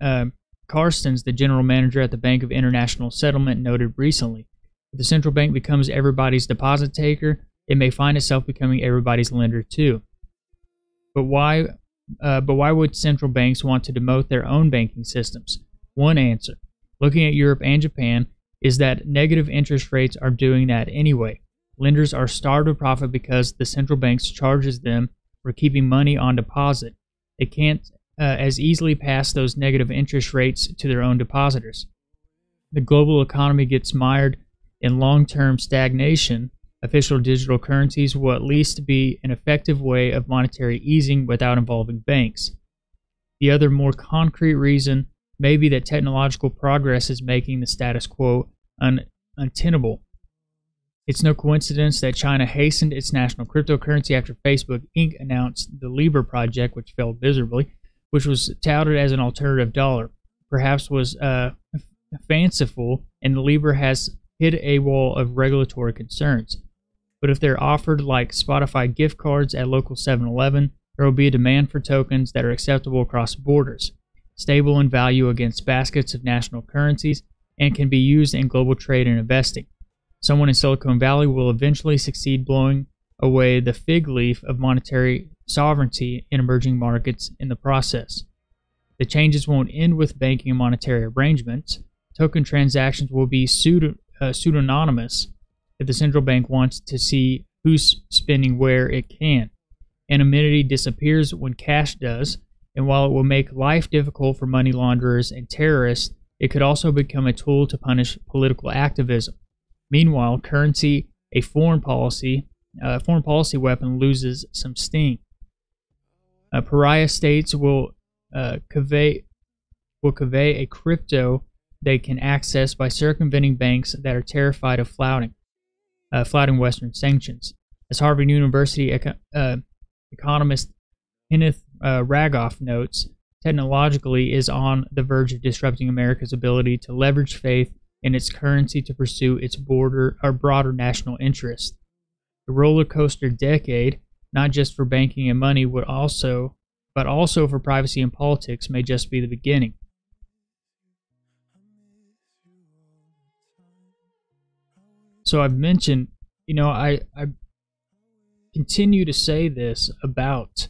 Speaker 2: Carstens, the general manager at the Bank of International Settlement, noted recently, if the central bank becomes everybody's deposit taker, it may find itself becoming everybody's lender too. But why would central banks want to demote their own banking systems? One answer, looking at Europe and Japan, is that negative interest rates are doing that anyway. Lenders are starved of profit because the central banks charges them for keeping money on deposit. They can't as easily pass those negative interest rates to their own depositors. The global economy gets mired in long-term stagnation. Official digital currencies will at least be an effective way of monetary easing without involving banks. The other more concrete reason may be that technological progress is making the status quo untenable. It's no coincidence that China hastened its national cryptocurrency after Facebook Inc. announced the Libra project, which failed miserably, which was touted as an alternative dollar. Perhaps was fanciful, and the Libra has hit a wall of regulatory concerns. But if they're offered like Spotify gift cards at local 7-Eleven, there will be a demand for tokens that are acceptable across borders, stable in value against baskets of national currencies, and can be used in global trade and investing. Someone in Silicon Valley will eventually succeed blowing away the fig leaf of monetary sovereignty in emerging markets in the process. The changes won't end with banking and monetary arrangements. Token transactions will be pseudonymous if the central bank wants to see who's spending where it can. Anonymity disappears when cash does, and while it will make life difficult for money launderers and terrorists, it could also become a tool to punish political activism. Meanwhile, currency, a foreign policy weapon, loses some sting. Pariah states will convey a crypto they can access by circumventing banks that are terrified of flouting Western sanctions. As Harvard University economist Kenneth Ragoff notes, technologically is on the verge of disrupting America's ability to leverage faith in its currency to pursue its broader national interest. The roller coaster decade, not just for banking and money, but also for privacy and politics, may just be the beginning. So I've mentioned, I continue to say this about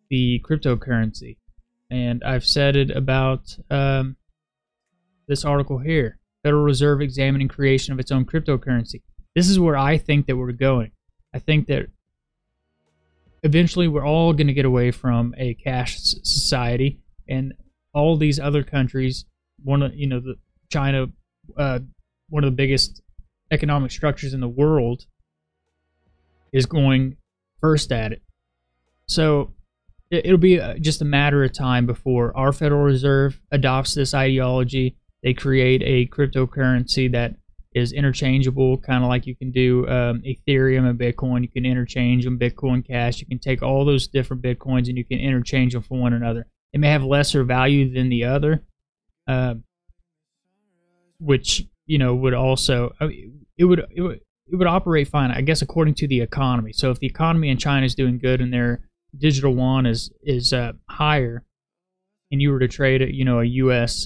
Speaker 2: the cryptocurrency, and I've said it about this article here, Federal Reserve examining creation of its own cryptocurrency. This is where I think that we're going. I think that eventually we're all going to get away from a cash society, and all these other countries, China, one of the biggest economic structures in the world, is going first at it. So it'll be just a matter of time before our Federal Reserve adopts this ideology. They create a cryptocurrency that is interchangeable, kind of like you can do Ethereum and Bitcoin. You can interchange them, Bitcoin Cash. You can take all those different Bitcoins and you can interchange them for one another. It may have lesser value than the other, which would also it would operate fine, I guess, according to the economy. So if the economy in China is doing good and their digital yuan is higher, and you were to trade a U.S.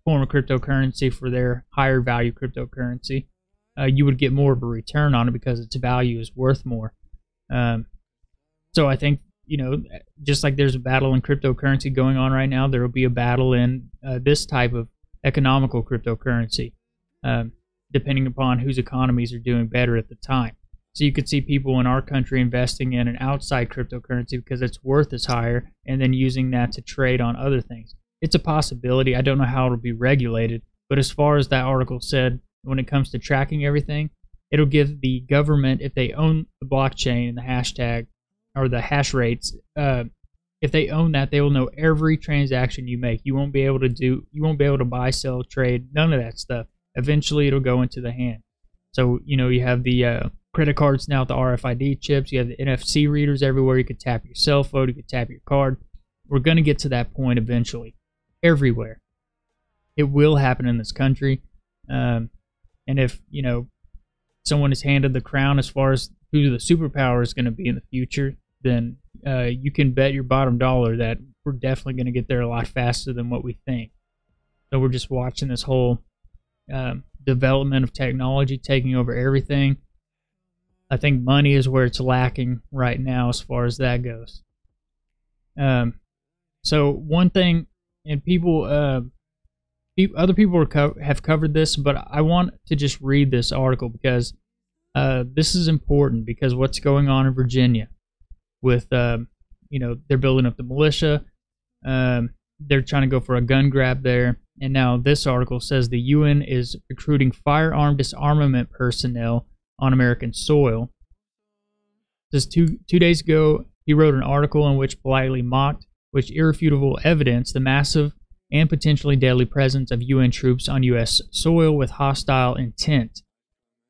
Speaker 2: Form of cryptocurrency for their higher value cryptocurrency, you would get more of a return on it because its value is worth more. So I think, just like there's a battle in cryptocurrency going on right now, there will be a battle in this type of economical cryptocurrency, depending upon whose economies are doing better at the time. So you could see people in our country investing in an outside cryptocurrency because its worth is higher, and then using that to trade on other things. It's a possibility. I don't know how it'll be regulated, but as far as that article said, when it comes to tracking everything, it'll give the government, if they own the blockchain and the hashtag or the hash rates, if they own that, they will know every transaction you make. You won't be able to buy, sell, trade, none of that stuff. Eventually, it'll go into the hand. So, you have the credit cards now with the RFID chips. You have the NFC readers everywhere. You could tap your cell phone. You could tap your card. We're going to get to that point eventually. Everywhere. It will happen in this country. And if, someone is handed the crown as far as who the superpower is going to be in the future, then you can bet your bottom dollar that we're definitely going to get there a lot faster than what we think. So we're just watching this whole development of technology taking over everything. I think money is where it's lacking right now as far as that goes. So one thing, and other people have covered this, but I want to just read this article because this is important, because what's going on in Virginia with, they're building up the militia, they're trying to go for a gun grab there, and now this article says the UN is recruiting firearm disarmament personnel on American soil. Just two days ago, he wrote an article in which politely mocked with irrefutable evidence the massive and potentially deadly presence of UN troops on U.S. soil with hostile intent.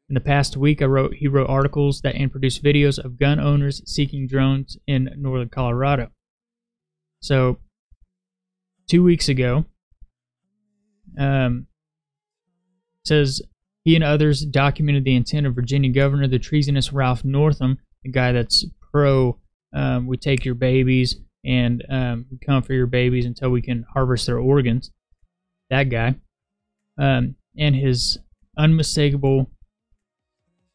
Speaker 2: In the past week, he wrote articles and produced videos of gun owners seeking drones in northern Colorado. So, 2 weeks ago, says he and others documented the intent of Virginia Governor, the treasonous Ralph Northam, the guy that's pro, we take your babies, and we come for your babies until we can harvest their organs. That guy. And his unmistakable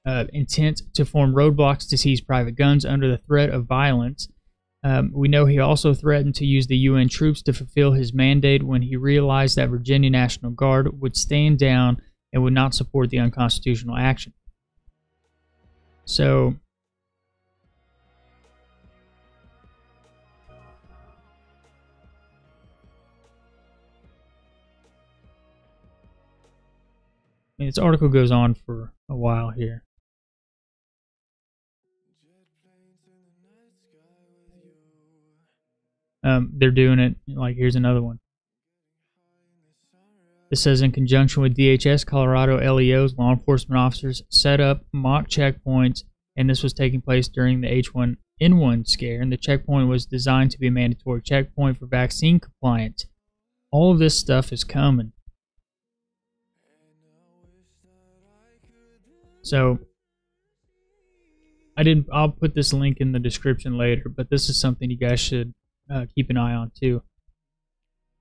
Speaker 2: intent to form roadblocks to seize private guns under the threat of violence. We know he also threatened to use the UN troops to fulfill his mandate when he realized that Virginia National Guard would stand down and would not support the unconstitutional action. So, this article goes on for a while here. They're doing it, like, here's another one. It says, in conjunction with DHS, Colorado LEOs, law enforcement officers set up mock checkpoints, and this was taking place during the H1N1 scare, and the checkpoint was designed to be a mandatory checkpoint for vaccine compliance. All of this stuff is coming. So, I'll put this link in the description later, but this is something you guys should keep an eye on too.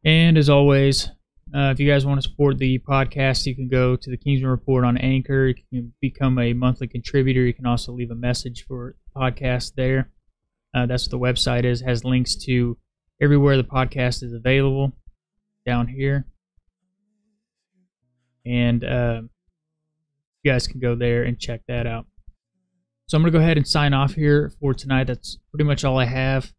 Speaker 2: And as always, if you guys want to support the podcast, you can go to the Kingsman Report on Anchor. You can become a monthly contributor. You can also leave a message for the podcast there. That's what the website is. It has links to everywhere the podcast is available down here. And you guys can go there and check that out. So I'm going to go ahead and sign off here for tonight. That's pretty much all I have.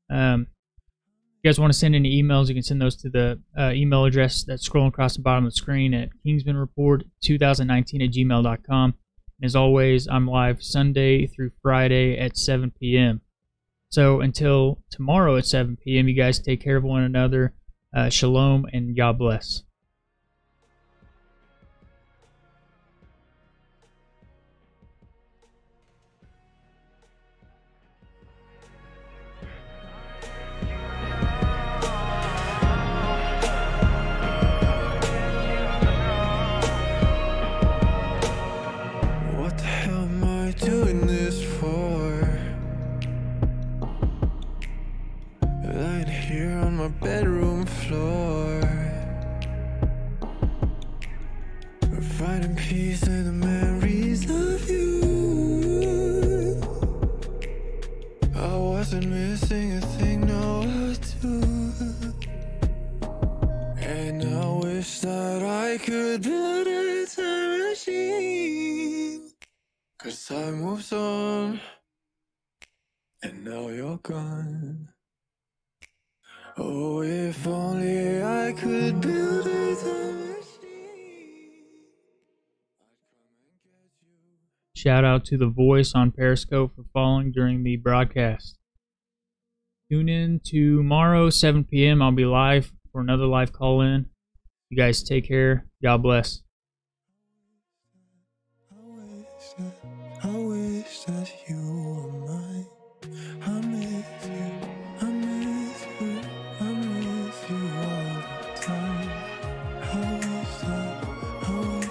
Speaker 2: If you guys want to send any emails, you can send those to the email address that's scrolling across the bottom of the screen at kingsmanreport2019@gmail.com. And as always, I'm live Sunday through Friday at 7 p.m. So until tomorrow at 7 p.m., you guys take care of one another. Shalom and God bless.
Speaker 1: finding peace in the memories of you. I wasn't missing a thing, no, I do. And I wish that I could build a time machine, 'cause time moves on, and now you're gone. Oh, if only I could build a time machine, I'd come and get you.
Speaker 2: Shout out to The Voice on Periscope for following during the broadcast. Tune in tomorrow, 7 p.m. I'll be live for another live call-in. You guys take care. God bless.
Speaker 1: I wish that you were mine. I miss you, I miss you, I miss you all the time. I wish that you were mine.